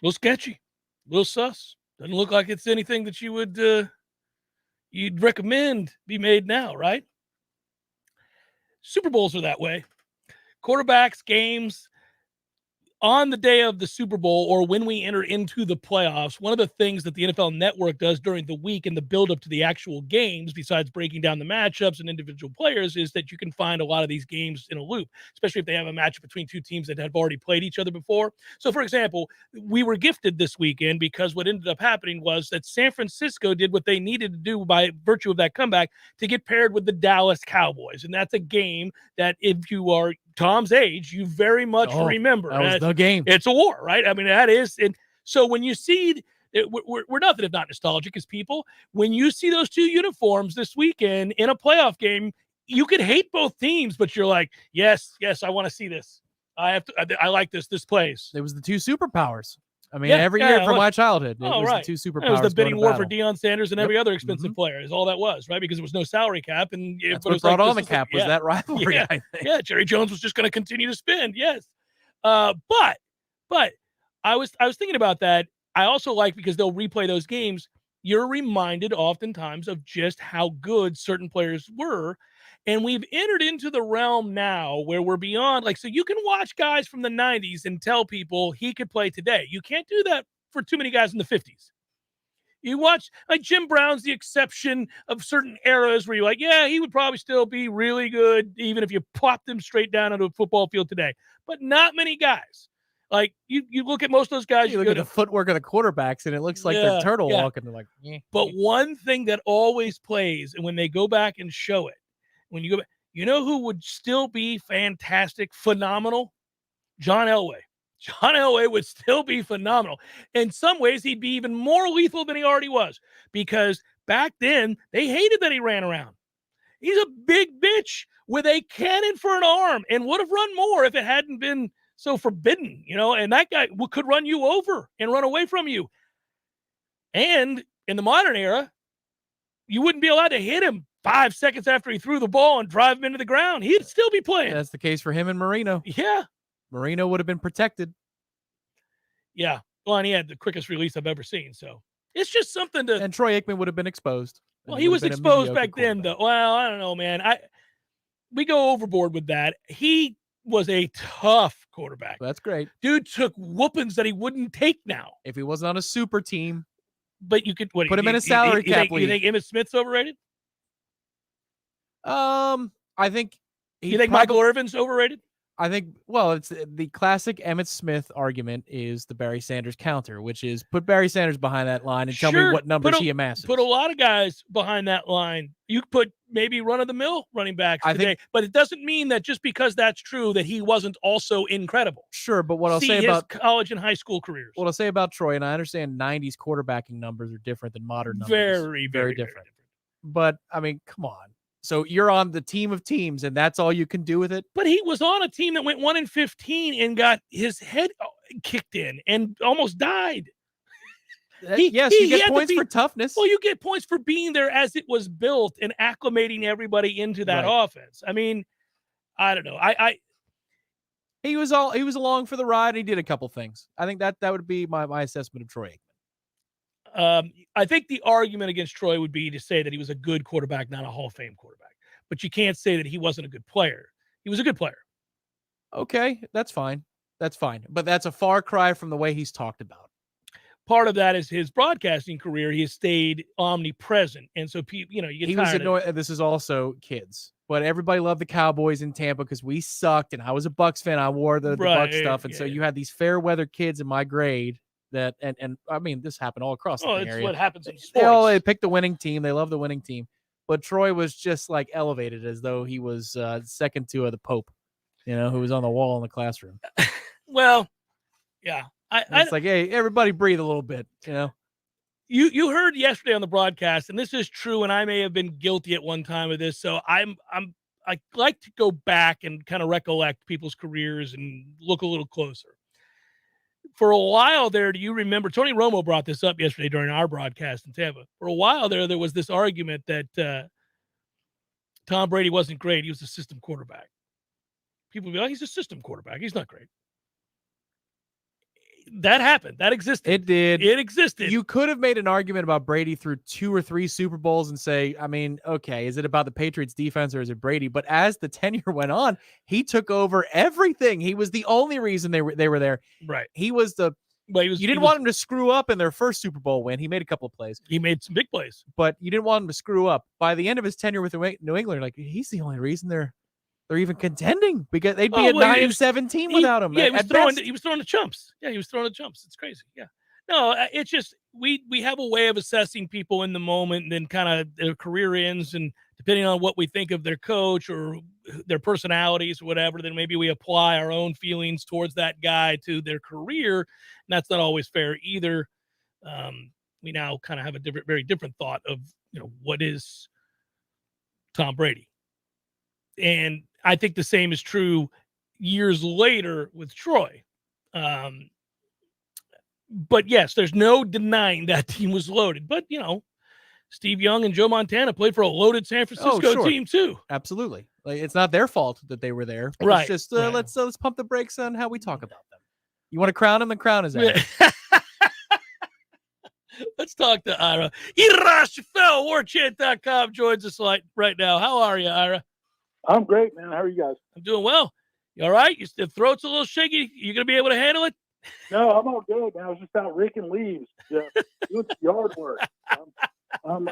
sketchy, a little sus. Doesn't look like it's anything that you would you'd recommend be made now, right? Super Bowls are that way. Quarterbacks, games on the day of the Super Bowl or when we enter into the playoffs, one of the things that the NFL Network does during the week and the build-up to the actual games, besides breaking down the matchups and individual players, is that you can find a lot of these games in a loop, especially if they have a matchup between two teams that have already played each other before. So, for example, we were gifted this weekend because what ended up happening was that San Francisco did what they needed to do by virtue of that comeback to get paired with the Dallas Cowboys. And that's a game that if you are Tom's age, you very much remember. That was the game. It's a war, right? I mean, that is. And so when you see, we're nothing if not nostalgic as people. When you see those two uniforms this weekend in a playoff game, you could hate both teams, but you're like, yes, I want to see this. I like this. This plays. It was the two superpowers. I mean, every year from my childhood, it was the two superpowers. It was the bidding war for Deion Sanders and every other expensive player is all that was, right? Because there was no salary cap. And that's what brought on the cap was that rivalry, I think. Yeah, Jerry Jones was just going to continue to spend, yes. But I was thinking about that. I also like, because they'll replay those games, you're reminded oftentimes of just how good certain players were. And we've entered into the realm now where we're beyond, like, so you can watch guys from the 90s and tell people he could play today. You can't do that for too many guys in the 50s. You watch, like, Jim Brown's the exception of certain eras where you're like, yeah, he would probably still be really good even if you plopped him straight down onto a football field today. But not many guys. Like, you look at most of those guys. You look at the footwork of the quarterbacks, and it looks like they're turtle walking. They're like, But one thing that always plays, and when they go back and show it, when you go back, you know who would still be fantastic, phenomenal? John Elway. John Elway would still be phenomenal. In some ways, he'd be even more lethal than he already was, because back then they hated that he ran around. He's a big bitch with a cannon for an arm and would have run more if it hadn't been so forbidden, and that guy could run you over and run away from you. And in the modern era, you wouldn't be allowed to hit him 5 seconds after he threw the ball and drive him into the ground. He'd still be playing. That's the case for him and Marino. Yeah. Marino would have been protected. Yeah. Well, and he had the quickest release I've ever seen. So it's just something to. And Troy Aikman would have been exposed. Well, he was exposed back then, though. Well, I don't know, man. We go overboard with that. He was a tough quarterback. That's great. Dude took whoopings that he wouldn't take now. If he wasn't on a super team. But you could put him in a salary cap league. You think Emmitt Smith's overrated? I think. You think Michael Irvin's overrated? I think, well, it's the classic Emmitt Smith argument is the Barry Sanders counter, which is put Barry Sanders behind that line and tell me what numbers he amasses. Put a lot of guys behind that line. You put maybe run-of-the-mill running backs today, but it doesn't mean that just because that's true that he wasn't also incredible. Sure, but what I'll say his about college and high school careers. What I'll say about Troy, and I understand 90s quarterbacking numbers are different than modern numbers. Very, very different. But, I mean, come on. So you're on the team of teams, and that's all you can do with it? But he was on a team that went 1-15 and got his head kicked in and almost died. You get points for toughness. Well, you get points for being there as it was built and acclimating everybody into that offense. I mean, I don't know. He was along for the ride. And he did a couple things. I think that would be my assessment of Troy Aikman. I think the argument against Troy would be to say that he was a good quarterback, not a Hall of Fame quarterback. But you can't say that he wasn't a good player. He was a good player. Okay, that's fine. That's fine. But that's a far cry from the way he's talked about. Part of that is his broadcasting career. He has stayed omnipresent. And so, you get tired this is also kids. But everybody loved the Cowboys in Tampa because we sucked, and I was a Bucs fan. I wore the Bucs stuff. And so you had these fair weather kids in my grade that, and I mean, this happened all across the area. It's what happens in sports. They picked the winning team. They love the winning team. But Troy was just like elevated as though he was second to the Pope, who was on the wall in the classroom. Well, yeah. It's like, hey, everybody breathe a little bit, You heard yesterday on the broadcast, and this is true, and I may have been guilty at one time of this. So I like to go back and kind of recollect people's careers and look a little closer. For a while there, do you remember? Tony Romo brought this up yesterday during our broadcast in Tampa. For a while there was this argument that Tom Brady wasn't great. He was a system quarterback. People would be like, he's a system quarterback. He's not great. That happened. That existed. It did. It existed. You could have made an argument about Brady through 2 or 3 Super Bowls and say, I mean, okay, is it about the Patriots defense or is it Brady? But as the tenure went on, he took over everything. He was the only reason they were there. Right. He was you didn't want him to screw up in their first Super Bowl win. He made a couple of plays. He made some big plays. But you didn't want him to screw up. By the end of his tenure with New England, like, he's the only reason they're even contending, because they'd be a 9-17 without him. Yeah, he was throwing the chumps. Yeah, he was throwing the chumps. It's crazy. Yeah. No, it's just we have a way of assessing people in the moment, and then kind of their career ends, and depending on what we think of their coach or their personalities or whatever, then maybe we apply our own feelings towards that guy to their career, and that's not always fair either. We now kind of have a very different thought of what is Tom Brady. And I think the same is true years later with Troy. But yes, there's no denying that team was loaded. But, Steve Young and Joe Montana played for a loaded San Francisco team too. Absolutely. Like, it's not their fault that they were there. Right. It's just let's pump the brakes on how we talk about them. You want to crown him? The crown is out. Let's talk to Ira. Ira Schafel, Warchant.com joins us right now. How are you, Ira? I'm great, man. How are you guys? I'm doing well. You all right? Your throat's a little shaky. You going to be able to handle it? No, I'm all good, man. I was just out raking leaves, doing yard work. I'm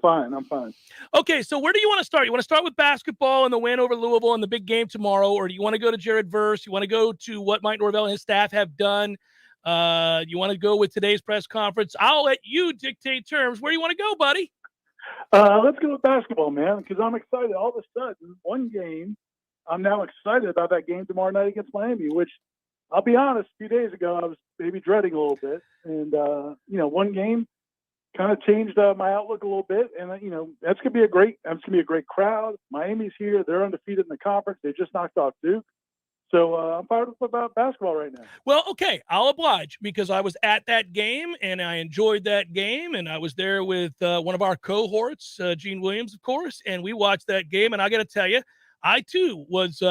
fine. I'm fine. Okay, so where do you want to start? You want to start with basketball and the win over Louisville and the big game tomorrow, or do you want to go to Jared Verse? You want to go to what Mike Norvell and his staff have done? You want to go with today's press conference? I'll let you dictate terms. Where do you want to go, buddy? Let's go with basketball, man, because I'm excited. All of a sudden, one game, I'm now excited about that game tomorrow night against Miami, which I'll be honest, a few days ago, I was maybe dreading a little bit. And, one game kind of changed my outlook a little bit. And, that's going to be a great crowd. Miami's here. They're undefeated in the conference. They just knocked off Duke. So I'm fired up about basketball right now. Well, okay, I'll oblige, because I was at that game and I enjoyed that game, and I was there with one of our cohorts, Gene Williams, of course, and we watched that game. And I got to tell you, I too was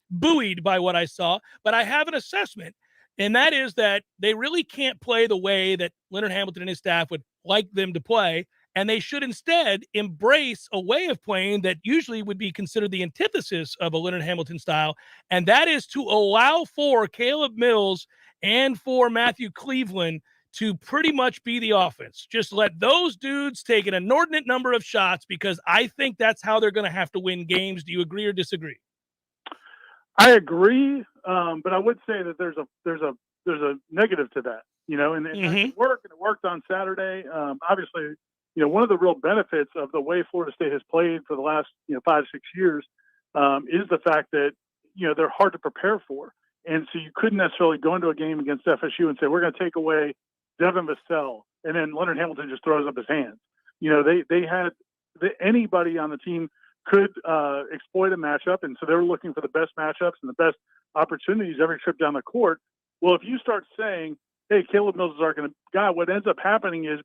buoyed by what I saw, but I have an assessment, and that is that they really can't play the way that Leonard Hamilton and his staff would like them to play. And they should instead embrace a way of playing that usually would be considered the antithesis of a Leonard Hamilton style. And that is to allow for Caleb Mills and for Matthew Cleveland to pretty much be the offense. Just let those dudes take an inordinate number of shots, because I think that's how they're going to have to win games. Do you agree or disagree? I agree. But I would say that there's a negative to that, and it worked on Saturday. Obviously, one of the real benefits of the way Florida State has played for the last 5-6 years is the fact that they're hard to prepare for, and so you couldn't necessarily go into a game against FSU and say we're going to take away Devin Vassell, and then Leonard Hamilton just throws up his hands. They had anybody on the team could exploit a matchup, and so they were looking for the best matchups and the best opportunities every trip down the court. Well, if you start saying, hey, Caleb Mills is our guy, what ends up happening is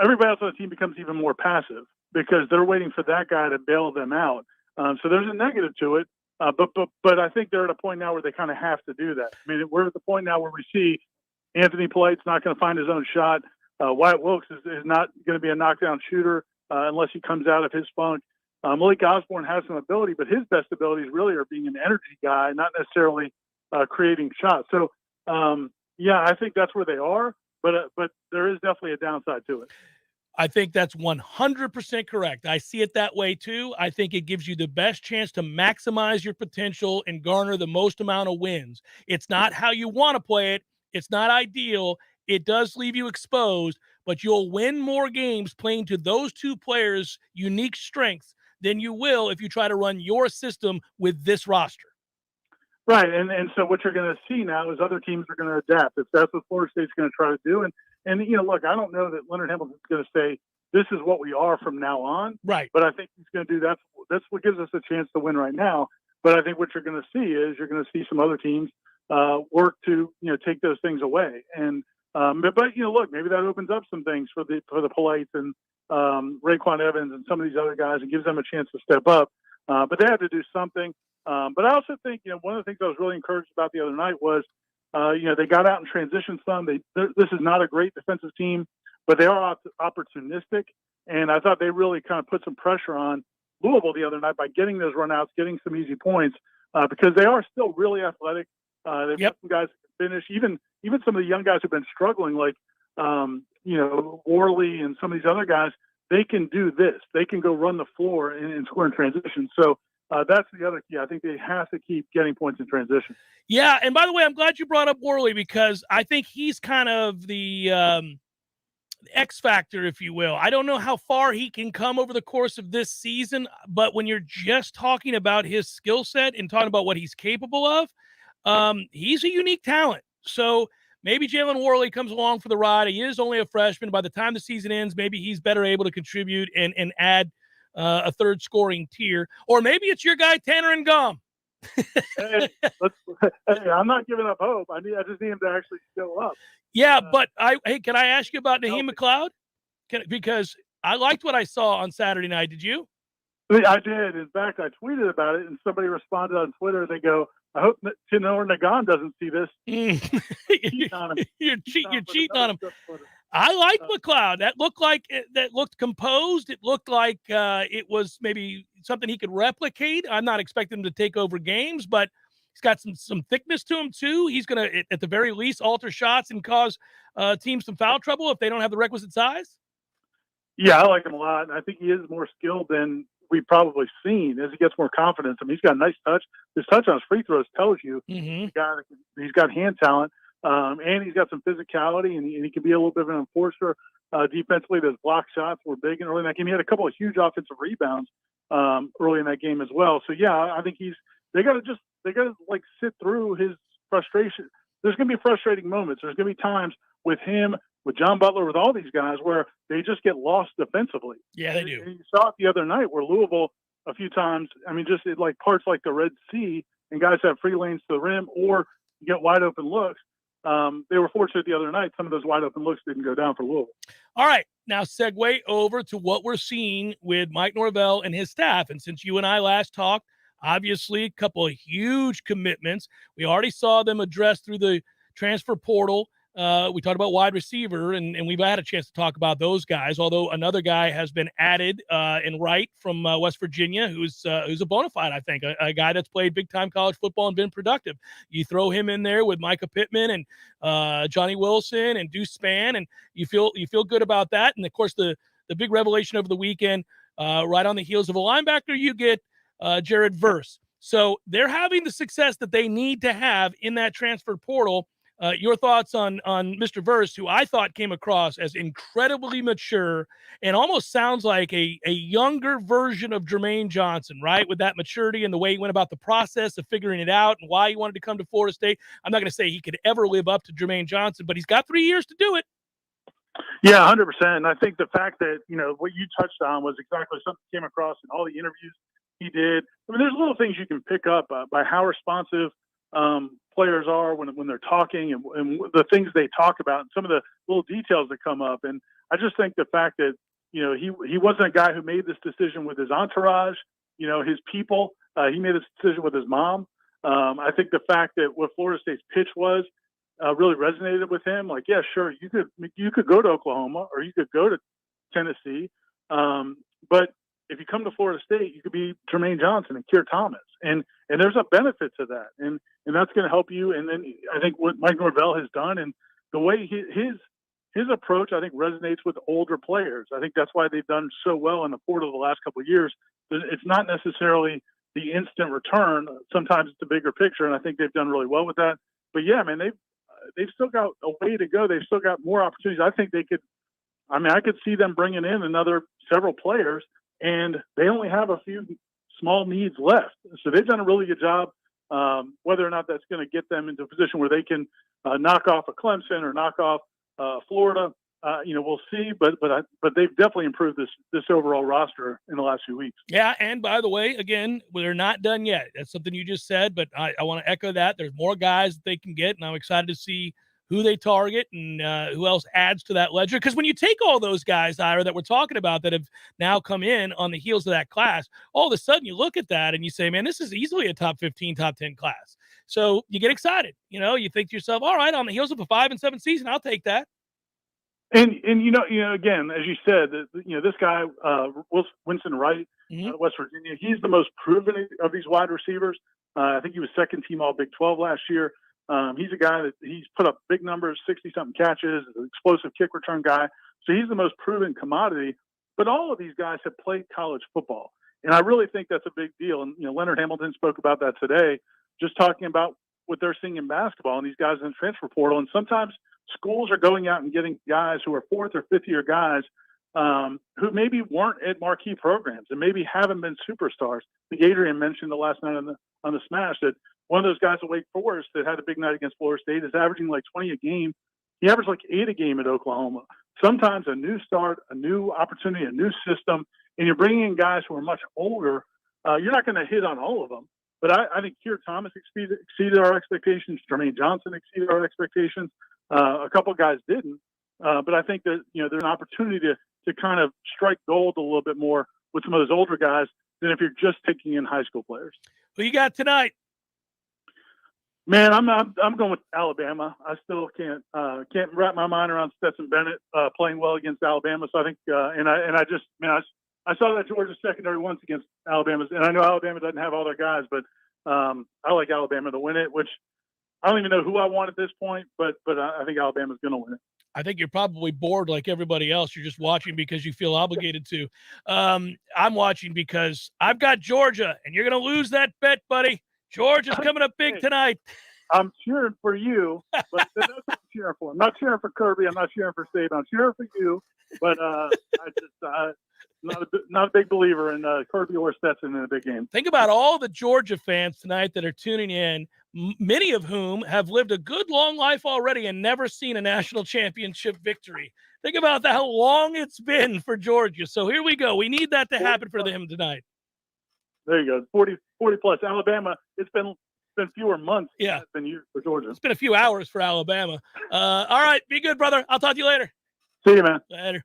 everybody else on the team becomes even more passive because they're waiting for that guy to bail them out. So there's a negative to it, but I think they're at a point now where they kind of have to do that. I mean, we're at the point now where we see Anthony Polite's not going to find his own shot. Wyatt Wilkes is not going to be a knockdown shooter unless he comes out of his funk. Malik Osborne has some ability, but his best abilities really are being an energy guy, not necessarily creating shots. So, yeah, I think that's where they are, but there is definitely a downside to it. I think that's 100% correct. I see it that way too. I think it gives you the best chance to maximize your potential and garner the most amount of wins. It's not how you want to play it. It's not ideal. It does leave you exposed, but you'll win more games playing to those two players' unique strengths than you will if you try to run your system with this roster. Right, and so what you're going to see now is other teams are going to adapt. If that's what Florida State's going to try to do, and look, I don't know that Leonard Hamilton's going to say this is what we are from now on. Right. But I think he's going to do that. That's what gives us a chance to win right now. But I think what you're going to see is you're going to see some other teams work to take those things away. And but look, maybe that opens up some things for the Polites and Raekwon Evans and some of these other guys and gives them a chance to step up. But they have to do something. But I also think, one of the things I was really encouraged about the other night was, they got out in transition some. This is not a great defensive team, but they are opportunistic. And I thought they really kind of put some pressure on Louisville the other night by getting those runouts, getting some easy points, because they are still really athletic. They've got some guys that can finish. Even some of the young guys who've been struggling, like, Worley and some of these other guys, they can do this. They can go run the floor and score in transition. So, that's the other key. I think they have to keep getting points in transition. Yeah, and by the way, I'm glad you brought up Worley because I think he's kind of the X factor, if you will. I don't know how far he can come over the course of this season, but when you're just talking about his skill set and talking about what he's capable of, he's a unique talent. So maybe Jalen Worley comes along for the ride. He is only a freshman. By the time the season ends, maybe he's better able to contribute and add a third scoring tier, or maybe it's your guy Tanner and Gum. Hey, I'm not giving up hope. I just need him to actually show up. Yeah, but can I ask you about Naheem McLeod? Because I liked what I saw on Saturday night. Did you? I did. In fact, I tweeted about it, and somebody responded on Twitter. They go, "I hope Tenor Nagan doesn't see this." You're cheating on him. I like McLeod. That looked composed. It looked like it was maybe something he could replicate. I'm not expecting him to take over games, but he's got some thickness to him too. He's going to, at the very least, alter shots and cause teams some foul trouble if they don't have the requisite size. Yeah, I like him a lot, and I think he is more skilled than we've probably seen as he gets more confidence. I mean, he's got a nice touch. His touch on his free throws tells you he's got hand talent. And he's got some physicality, and he can be a little bit of an enforcer. Defensively, those block shots were big and early in that game. He had a couple of huge offensive rebounds early in that game as well. So yeah, I think they got to like sit through his frustration. There's going to be frustrating moments. There's going to be times with him, with John Butler, with all these guys where they just get lost defensively. Yeah, they do. And you saw it the other night where Louisville a few times. I mean, just like parts like the Red Sea, and guys have free lanes to the rim or you get wide open looks. They were fortunate the other night. Some of those wide open looks didn't go down for Louisville. All right. Now segue over to what we're seeing with Mike Norvell and his staff. And since you and I last talked, obviously a couple of huge commitments. We already saw them addressed through the transfer portal. We talked about wide receiver, and we've had a chance to talk about those guys, although another guy has been added in Wright from West Virginia, who's a bona fide, I think, a guy that's played big-time college football and been productive. You throw him in there with Micah Pittman and Johnny Wilson and Deuce Spann, and you feel good about that. And, of course, the big revelation over the weekend, right on the heels of a linebacker, you get Jared Verse. So they're having the success that they need to have in that transfer portal. Your thoughts on Mr. Verse, who I thought came across as incredibly mature and almost sounds like a younger version of Jermaine Johnson, right? With that maturity and the way he went about the process of figuring it out and why he wanted to come to Florida State. I'm not going to say he could ever live up to Jermaine Johnson, but he's got 3 years to do it. Yeah, 100%. And I think the fact that, what you touched on was exactly something that came across in all the interviews he did. I mean, there's little things you can pick up by how responsive players are when they're talking and the things they talk about and some of the little details that come up. And I just think the fact that, he wasn't a guy who made this decision with his entourage, his people. He made this decision with his mom. I think the fact that what Florida State's pitch was really resonated with him. Like, yeah, sure, you could go to Oklahoma or you could go to Tennessee, but if you come to Florida State, you could be Jermaine Johnson and Keir Thomas, and there's a benefit to that, and that's going to help you. And then I think what Mike Norvell has done and the way his approach, I think, resonates with older players. I think that's why they've done so well in the portal the last couple of years. It's not necessarily the instant return. Sometimes it's a bigger picture, and I think they've done really well with that. But yeah, man, they've still got a way to go. They've still got more opportunities. I think I could see them bringing in another several players, and they only have a few small needs left. So they've done a really good job. Whether or not that's going to get them into a position where they can knock off a Clemson or knock off Florida, we'll see. But they've definitely improved this overall roster in the last few weeks. Yeah, and by the way, again, they're not done yet. That's something you just said, but I want to echo that. There's more guys that they can get, and I'm excited to see who they target and who else adds to that ledger. Because when you take all those guys, Ira, that we're talking about that have now come in on the heels of that class, all of a sudden you look at that and you say, man, this is easily a top 15, top 10 class. So you get excited. You think to yourself, all right, on the heels of a 5-7 season, I'll take that. And again, as you said, this guy, Winston Wright, out of West Virginia, he's the most proven of these wide receivers. I think he was second team All Big 12 last year. He's a guy that he's put up big numbers, 60-something catches, an explosive kick return guy. So he's the most proven commodity. But all of these guys have played college football. And I really think that's a big deal. And, Leonard Hamilton spoke about that today, just talking about what they're seeing in basketball and these guys in the transfer portal. And sometimes schools are going out and getting guys who are fourth or fifth year guys who maybe weren't at marquee programs and maybe haven't been superstars. I think Adrian mentioned the last night on the Smash that one of those guys at Wake Forest that had a big night against Florida State is averaging like 20 a game. He averaged like 8 a game at Oklahoma. Sometimes a new start, a new opportunity, a new system, and you're bringing in guys who are much older. You're not going to hit on all of them. But I think Keir Thomas exceeded our expectations. Jermaine Johnson exceeded our expectations. A couple of guys didn't. But I think that, there's an opportunity to kind of strike gold a little bit more with some of those older guys than if you're just taking in high school players. Who you got tonight? Man, I'm going with Alabama. I still can't wrap my mind around Stetson Bennett playing well against Alabama. So I think, I saw that Georgia secondary once against Alabama, and I know Alabama doesn't have all their guys, but I like Alabama to win it. Which I don't even know who I want at this point, but I think Alabama's going to win it. I think you're probably bored like everybody else. You're just watching because you feel obligated to. I'm watching because I've got Georgia, and you're going to lose that bet, buddy. Georgia's coming up big tonight. I'm cheering for you, but that's what I'm cheering for. I'm not cheering for Kirby. I'm not cheering for Saban. I'm cheering for you, but not a big believer in Kirby or Stetson in a big game. Think about all the Georgia fans tonight that are tuning in, many of whom have lived a good long life already and never seen a national championship victory. Think about how long it's been for Georgia. So here we go. We need that to happen for them tonight. There you go. 40 plus. Alabama, it's been fewer months than years for Georgia. It's been a few hours for Alabama. All right. Be good, brother. I'll talk to you later. See you, man. Later.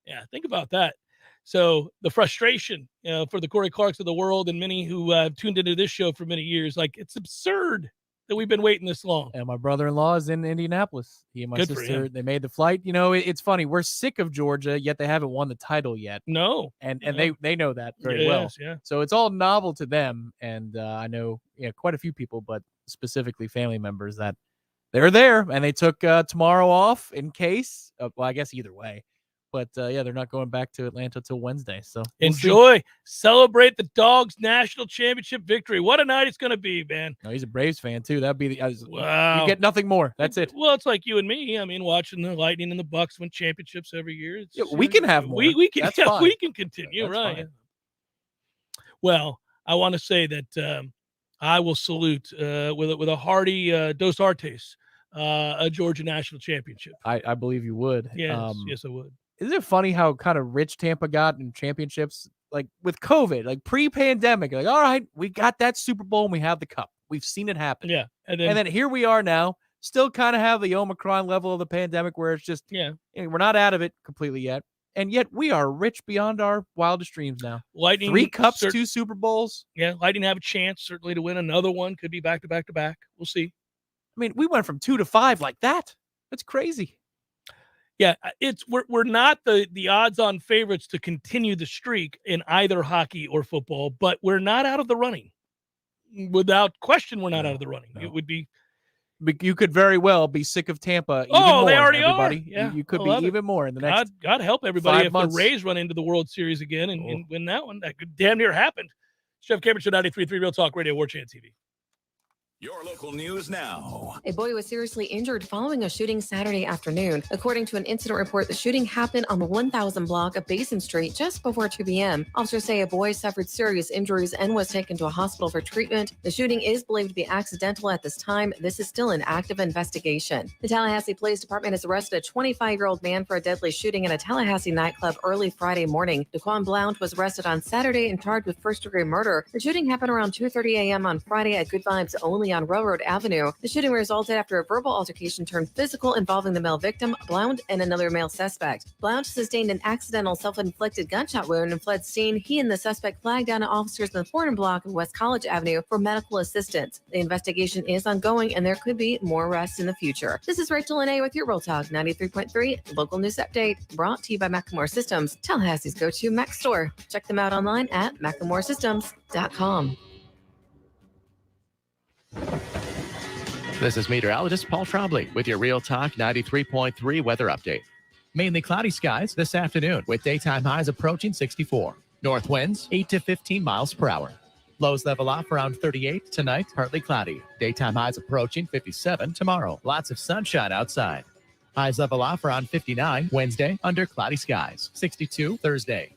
Yeah, think about that. So the frustration for the Corey Clarks of the world and many who have tuned into this show for many years, like it's absurd that we've been waiting this long. And my brother-in-law is in Indianapolis. He and my sister, they made the flight. It's funny. We're sick of Georgia, yet they haven't won the title yet. No. And they know that very well. Yeah. So it's all novel to them. And I know quite a few people, but specifically family members that they're there. And they took tomorrow off in case. Well, I guess either way. But, they're not going back to Atlanta till Wednesday. So enjoy. Celebrate the Dogs' national championship victory. What a night it's going to be, man. No, he's a Braves fan, too. That'd be wow. You get nothing more. That's it. Well, it's like you and me. I mean, watching the Lightning and the Bucks win championships every year. We can have more. We can. That's yeah, fine. we can continue. That's right. fine. Well, I want to say that I will salute with a hearty Dos Artes a Georgia national championship. I believe you would. Yes, yes, I would. Isn't it funny how kind of rich Tampa got in championships? Like with COVID, like pre-pandemic, like, all right, we got that Super Bowl and we have the cup. We've seen it happen. Yeah. And then here we are now, still kind of have the Omicron level of the pandemic where it's just, we're not out of it completely yet. And yet we are rich beyond our wildest dreams now. Lightning 3 cups, 2 Super Bowls. Yeah, Lightning have a chance certainly to win another one. Could be back to back to back. We'll see. I mean, we went from 2 to 5 like that. That's crazy. Yeah, we're not the odds-on favorites to continue the streak in either hockey or football, but we're not out of the running. Without question, we're not out of the running. It would be. You could very well be sick of Tampa. Even Oh, more, they already everybody. are. Yeah, you could I be love it. even more in the next. God help everybody 5 if months. the Rays run into the World Series again and win that one. That could damn near happen. Jeff Cameron Show 93.3 Real Talk Radio, Warchant TV. Your local news now. A boy was seriously injured following a shooting Saturday afternoon. According to an incident report, the shooting happened on the 1000 block of Basin Street just before 2 p.m. Officers say a boy suffered serious injuries and was taken to a hospital for treatment. The shooting is believed to be accidental at this time. This is still an active investigation. The Tallahassee Police Department has arrested a 25-year-old man for a deadly shooting in a Tallahassee nightclub early Friday morning. Daquan Blount was arrested on Saturday and charged with first-degree murder. The shooting happened around 2:30 a.m. on Friday at Good Vibes Only on Railroad Avenue. The shooting resulted after a verbal altercation turned physical involving the male victim, Blount, and another male suspect. Blount sustained an accidental self-inflicted gunshot wound and fled scene. He and the suspect flagged down officers in the Thornton block of West College Avenue for medical assistance. The investigation is ongoing and there could be more arrests in the future. This is Rachel Lene with your Real Talk 93.3 local news update, brought to you by Macklemore Systems, Tallahassee's go-to Mac store. Check them out online at macklemoresystems.com. This is meteorologist Paul Trombley with your Real Talk 93.3 weather update. Mainly cloudy skies this afternoon with daytime highs approaching 64. North winds 8 to 15 miles per hour. Lows level off around 38 tonight, partly cloudy. Daytime highs approaching 57 tomorrow. Lots of sunshine outside. Highs level off around 59 Wednesday under cloudy skies. 62 Thursday.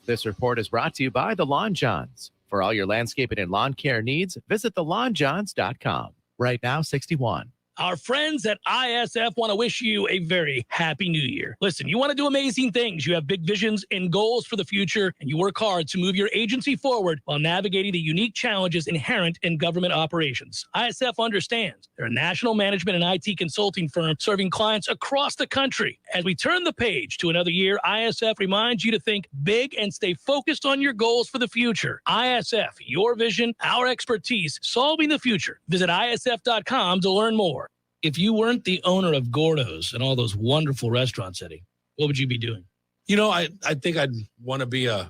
This report is brought to you by the Lawn Johns. For all your landscaping and lawn care needs, visit thelawnjohns.com. Right now, 61. Our friends at ISF want to wish you a very happy new year. Listen, you want to do amazing things. You have big visions and goals for the future, and you work hard to move your agency forward while navigating the unique challenges inherent in government operations. ISF understands. They're a national management and IT consulting firm serving clients across the country. As we turn the page to another year, ISF reminds you to think big and stay focused on your goals for the future. ISF, your vision, our expertise, solving the future. Visit ISF.com to learn more. If you weren't the owner of Gordo's and all those wonderful restaurants, Eddie, what would you be doing? You know, I think I'd want to be I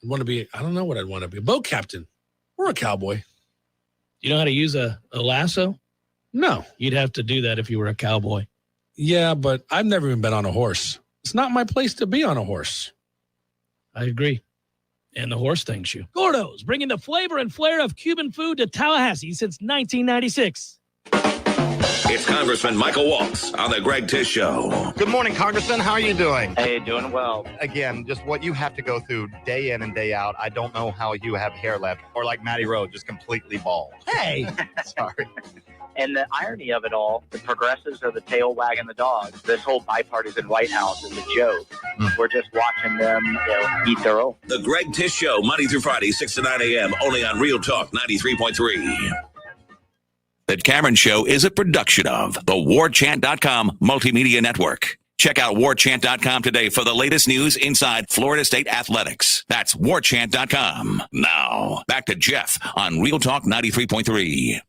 don't know what I'd want to be. A boat captain or a cowboy. You know how to use a lasso? No. You'd have to do that if you were a cowboy. Yeah, but I've never even been on a horse. It's not my place to be on a horse. I agree. And the horse thanks you. Gordo's, bringing the flavor and flair of Cuban food to Tallahassee since 1996. It's Congressman Michael Waltz on the Greg Tish Show. Good morning, Congressman. How are you doing? Hey, doing well. Again, just what you have to go through day in and day out. I don't know how you have hair left, or like Matty Rowe, just completely bald. Hey. Sorry. And the irony of it all, the progressives are the tail wagging the dog. This whole bipartisan White House is a joke. We're just watching them eat their own. The Greg Tish Show, Monday through Friday, 6 to 9 a.m., only on Real Talk 93.3. The Cameron Show is a production of the Warchant.com Multimedia Network. Check out Warchant.com today for the latest news inside Florida State athletics. That's Warchant.com. Now, back to Jeff on Real Talk 93.3.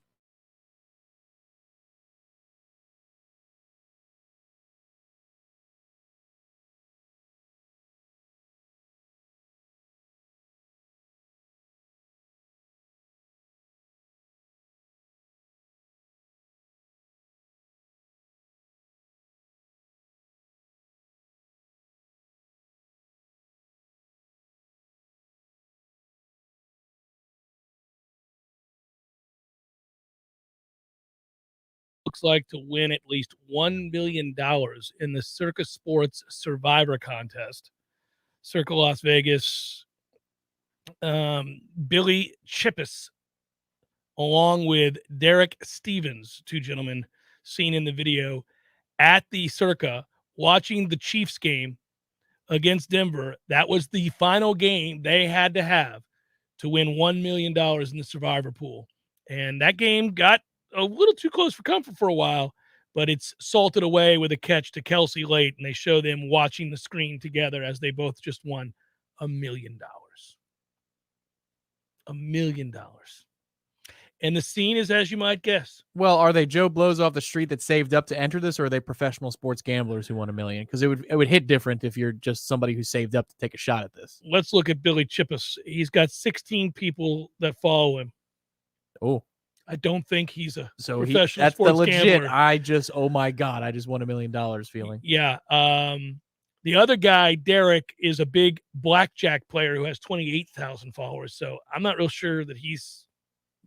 Looks like to win at least $1 million in the Circus Sports Survivor Contest. Circle Las Vegas, Billy Chippis, along with Derek Stevens, two gentlemen seen in the video at the Circa watching the Chiefs game against Denver. That was the final game they had to have to win $1 million in the survivor pool. And that game got a little too close for comfort for a while, but it's salted away with a catch to Kelsey late, and they show them watching the screen together as they both just won $1 million. $1 million. And the scene is as you might guess. Well, are they Joe Blows off the street that saved up to enter this, or are they professional sports gamblers who won $1 million? Because it would hit different if you're just somebody who saved up to take a shot at this. Let's look at Billy Chippus. He's got 16 people that follow him. Oh, I don't think he's a professional that's sports the legit. gambler. Oh my God, I just won $1 million feeling. Yeah. The other guy, Derek, is a big blackjack player who has 28,000 followers. So I'm not real sure that he's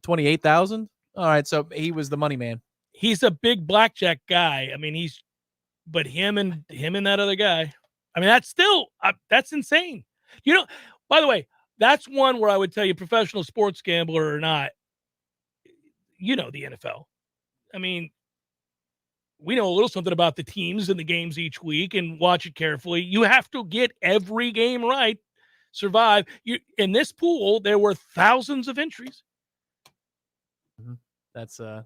28,000. All right, so he was the money man. He's a big blackjack guy. I mean, but him and that other guy. I mean, that's still that's insane. You know, by the way, that's one where I would tell you, professional sports gambler or not, you know, the NFL. I mean, we know a little something about the teams and the games each week and watch it carefully. You have to get every game right, survive. In this pool, there were thousands of entries. That's a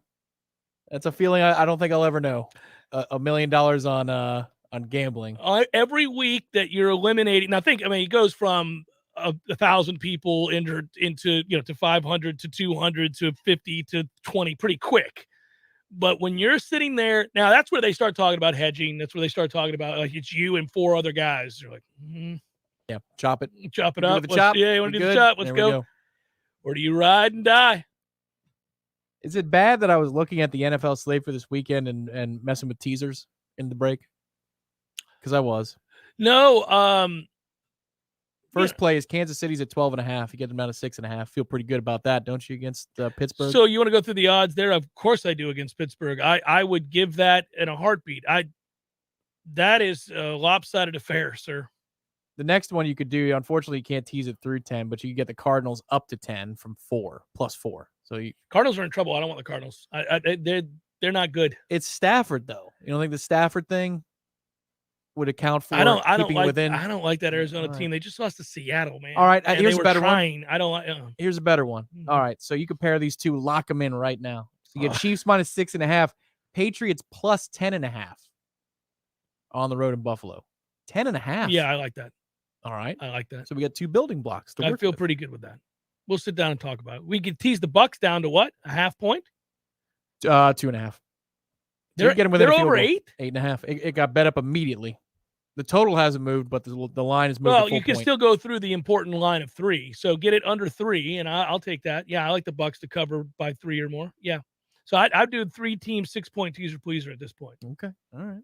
feeling I don't think I'll ever know. $1 million on gambling. Every week that you're eliminating. Now think, I mean, it goes from 1,000 people entered into, to 500 to 200 to 50 to 20 pretty quick. But when you're sitting there, now that's where they start talking about hedging. That's where they start talking about like it's you and 4 other guys. You're like, yeah, chop it up. Yeah, you want to do the chop? Let's go. Or do you ride and die? Is it bad that I was looking at the NFL slate for this weekend and messing with teasers in the break? Because I was. No. First play is Kansas City's at 12.5. You get them down to 6.5. Feel pretty good about that, don't you, against Pittsburgh? So you want to go through the odds there? Of course I do against Pittsburgh. I would give that in a heartbeat. That is a lopsided affair, sir. The next one you could do, unfortunately, you can't tease it through 10, but you can get the Cardinals up to 10 from 4 plus 4. So Cardinals are in trouble. I don't want the Cardinals. They're not good. It's Stafford though. You don't think the Stafford thing would account for? I don't like within? I don't like that Arizona team. They just lost to Seattle, man. All right, and here's a better one. I don't like. Here's a better one. All right, so you compare these two, lock them in right now. So you get Chiefs minus 6.5, Patriots plus 10.5 on the road in Buffalo. 10.5. Yeah, I like that. All right, I like that. So we got 2 building blocks. I feel pretty good with that. We'll sit down and talk about it. We can tease the Bucks down to what? A half point? 2.5. They're over 8? 8.5. It got bet up immediately. The total hasn't moved, but the line has moved. Well, you can still go through the important line of 3. So get it under 3, and I'll take that. Yeah, I like the Bucks to cover by 3 or more. Yeah. So I'd do 3-team 6-point teaser pleaser at this point. Okay. All right.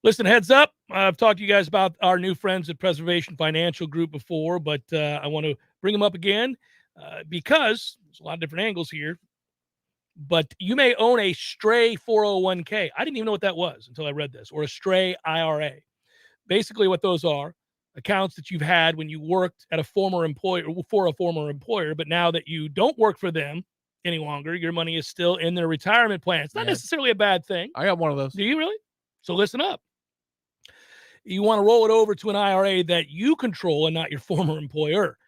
Listen, heads up. I've talked to you guys about our new friends at Preservation Financial Group before, but I want to bring them up again because there's a lot of different angles here. But you may own a stray 401k. I didn't even know what that was until I read this, or a stray IRA. Basically what those are, accounts that you've had when you worked at a former employer, for a former employer, but now that you don't work for them any longer, your money is still in their retirement plan. It's not necessarily a bad thing. I got one of those. Do you really? So listen up. You want to roll it over to an IRA that you control and not your former employer.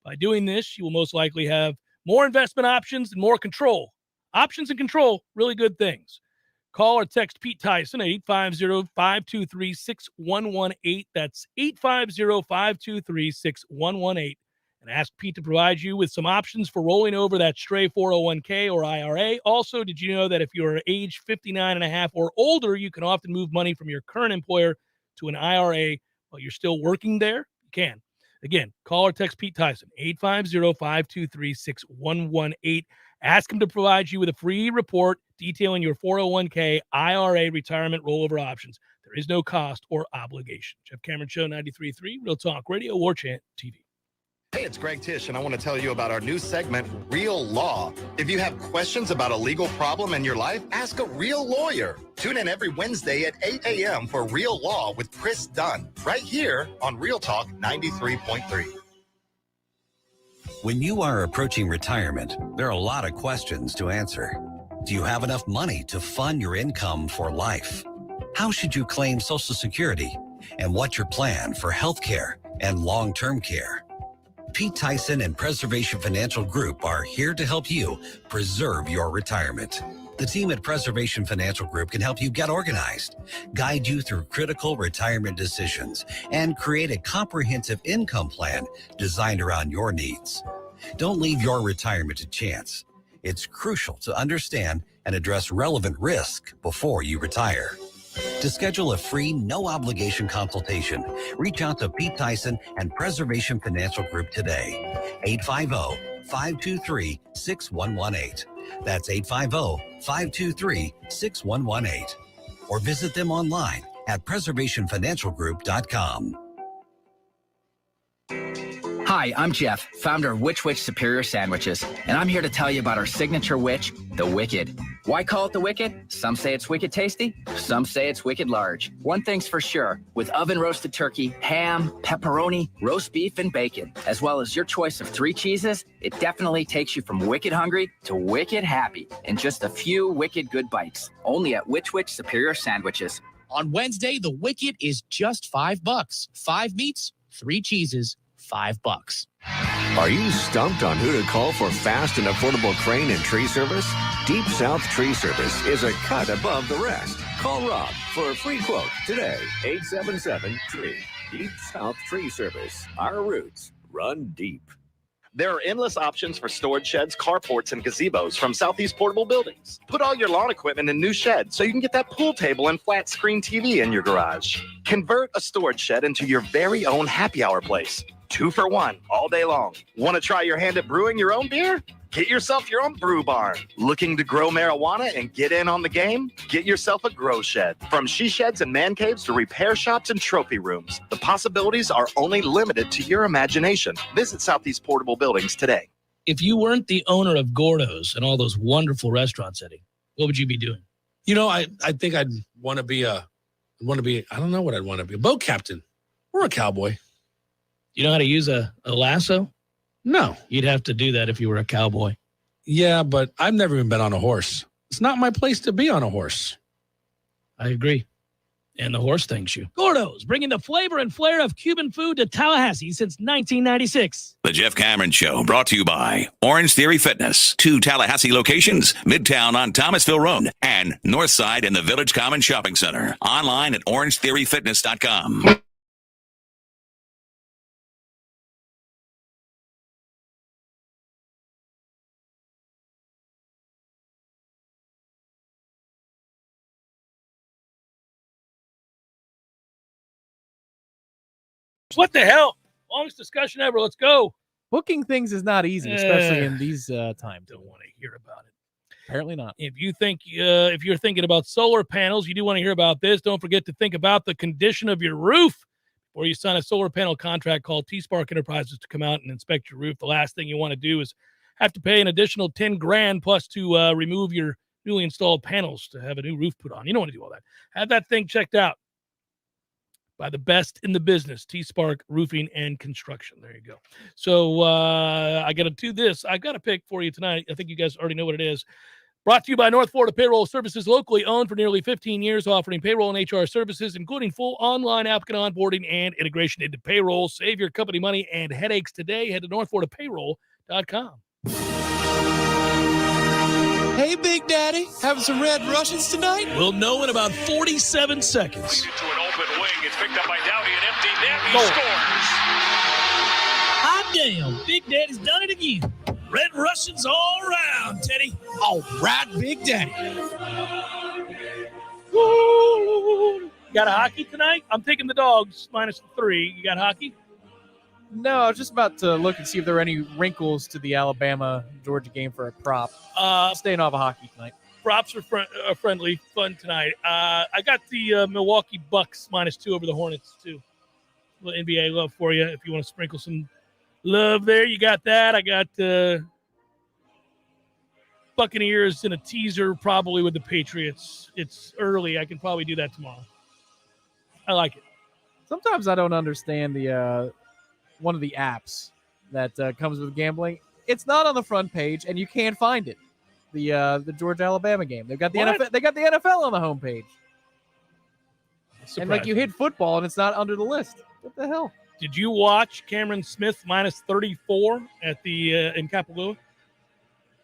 By doing this, you will most likely have more investment options and more control. Options and control, really good things. Call or text Pete Tyson at 850-523-6118. That's 850-523-6118. And ask Pete to provide you with some options for rolling over that stray 401k or IRA. Also, did you know that if you're age 59 and a half or older, you can often move money from your current employer to an IRA while you're still working there? You can. Again, call or text Pete Tyson, 850-523-6118. Ask him to provide you with a free report detailing your 401k IRA retirement rollover options. There is no cost or obligation. Jeff Cameron Show, 93.3, Real Talk Radio, Warchant TV. Hey, it's Greg Tish, and I want to tell you about our new segment, Real Law. If you have questions about a legal problem in your life, ask a real lawyer. Tune in every Wednesday at 8 a.m. for Real Law with Chris Dunn, right here on Real Talk 93.3. When you are approaching retirement, there are a lot of questions to answer. Do you have enough money to fund your income for life? How should you claim Social Security? And what's your plan for health care and long-term care? Pete Tyson and Preservation Financial Group are here to help you preserve your retirement. The team at Preservation Financial Group can help you get organized, guide you through critical retirement decisions, and create a comprehensive income plan designed around your needs. Don't leave your retirement to chance. It's crucial to understand and address relevant risk before you retire. To schedule a free, no-obligation consultation, reach out to Pete Tyson and Preservation Financial Group today. 850-523-6118. That's 850-523-6118. Or visit them online at preservationfinancialgroup.com. Hi, I'm Jeff, founder of Which Superior Sandwiches, and I'm here to tell you about our signature witch, the Wicked. Why call it the Wicked? Some say it's wicked tasty, some say it's wicked large. One thing's for sure, with oven-roasted turkey, ham, pepperoni, roast beef, and bacon, as well as your choice of 3 cheeses, it definitely takes you from wicked hungry to wicked happy in just a few wicked good bites. Only at Which Superior Sandwiches. On Wednesday, the Wicked is just $5. 5 meats, 3 cheeses, $5. Are you stumped on who to call for fast and affordable crane and tree service? Deep South Tree Service is a cut above the rest. Call Rob for a free quote today. 877-TREE. Deep South Tree Service. Our roots run deep. There are endless options for storage sheds, carports, and gazebos from Southeast Portable Buildings. Put all your lawn equipment in new sheds so you can get that pool table and flat screen TV in your garage. Convert a storage shed into your very own happy hour place. 2 for 1 all day long. Want to try your hand at brewing your own beer? Get yourself your own brew barn. Looking to grow marijuana and get in on the game? Get yourself a grow shed. From she sheds and man caves to repair shops and trophy rooms, the possibilities are only limited to your imagination. Visit Southeast Portable Buildings today. If you weren't the owner of Gordo's and all those wonderful restaurants, Eddie, what would you be doing? You know, I think I'd want to be I don't know what I'd want to be. A boat captain or a cowboy. You know how to use a lasso? No. You'd have to do that if you were a cowboy. Yeah, but I've never even been on a horse. It's not my place to be on a horse. I agree. And the horse thanks you. Gordo's, bringing the flavor and flair of Cuban food to Tallahassee since 1996. The Jeff Cameron Show, brought to you by Orange Theory Fitness. 2 Tallahassee locations, Midtown on Thomasville Road and Northside in the Village Common Shopping Center. Online at orangetheoryfitness.com. What the hell? Longest discussion ever. Let's go. Booking things is not easy, especially in these times. Don't want to hear about it. Apparently not. If you think if you're thinking about solar panels, you do want to hear about this. Don't forget to think about the condition of your roof before you sign a solar panel contract. Call T-Spark Enterprises to come out and inspect your roof. The last thing you want to do is have to pay an additional $10,000 plus to remove your newly installed panels to have a new roof put on. You don't want to do all that. Have that thing checked out by the best in the business, T-Spark Roofing and Construction. There you go. So I got to do this. I got a pick for you tonight. I think you guys already know what it is. Brought to you by North Florida Payroll Services, locally owned for nearly 15 years, offering payroll and HR services, including full online applicant onboarding and integration into payroll. Save your company money and headaches today. Head to northfloridapayroll.com. Hey, Big Daddy, having some Red Russians tonight? We'll know in about 47 seconds. To an open wing. It's picked up by Dowdy, an empty net. He scores. Hot damn, Big Daddy's done it again. Red Russians all around, Teddy. All right, Big Daddy. Woo! You got a hockey tonight? I'm taking the dogs -3. You got hockey? No, I was just about to look and see if there were any wrinkles to the Alabama-Georgia game for a prop. Staying off of hockey tonight. Props are friendly, fun tonight. I got the Milwaukee Bucks -2 over the Hornets, too. A little NBA love for you. If you want to sprinkle some love there, you got that. I got Buccaneers in a teaser probably with the Patriots. It's early. I can probably do that tomorrow. I like it. Sometimes I don't understand the one of the apps that comes with gambling. It's not on the front page, and you can't find it. the Georgia Alabama game. They've got the What? NFL. They got the NFL on the homepage. And like you Surprising. hit football and it's not under the list. What the hell? Did you watch Cameron Smith minus 34 at the in Kapalua?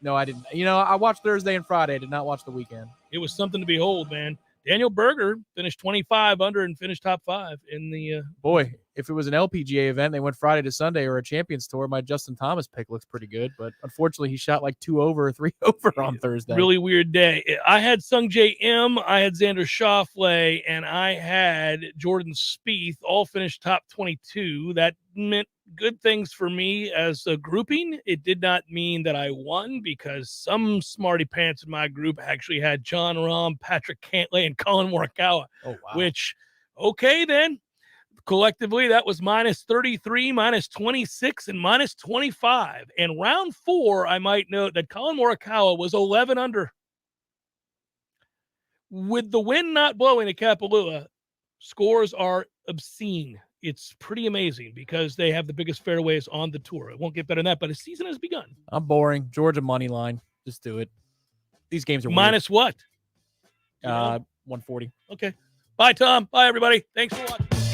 No, I didn't. I watched Thursday and Friday. I did not watch the weekend. It was something to behold, man. Daniel Berger finished 25 under and finished top 5 in the. Boy, if it was an LPGA event, they went Friday to Sunday or a Champions Tour. My Justin Thomas pick looks pretty good, but unfortunately, he shot like 2 over or 3 over on Thursday. Really weird day. I had Sung J M, I had Xander Schauffele, and I had Jordan Spieth. All finished top 22. That meant good things for me as a grouping. It did not mean that I won because some smarty pants in my group actually had John Rahm, Patrick Cantlay, and Colin Morikawa. Oh, wow. Which, okay then. Collectively, that was minus 33, minus 26, and minus 25. And round 4, I might note that Colin Morikawa was 11 under. With the wind not blowing at Kapalua, scores are obscene. It's pretty amazing because they have the biggest fairways on the tour. It won't get better than that, but a season has begun. I'm boring. Georgia money line. Just do it. These games are minus what? 140. Okay. Bye, Tom. Bye, everybody. Thanks for watching.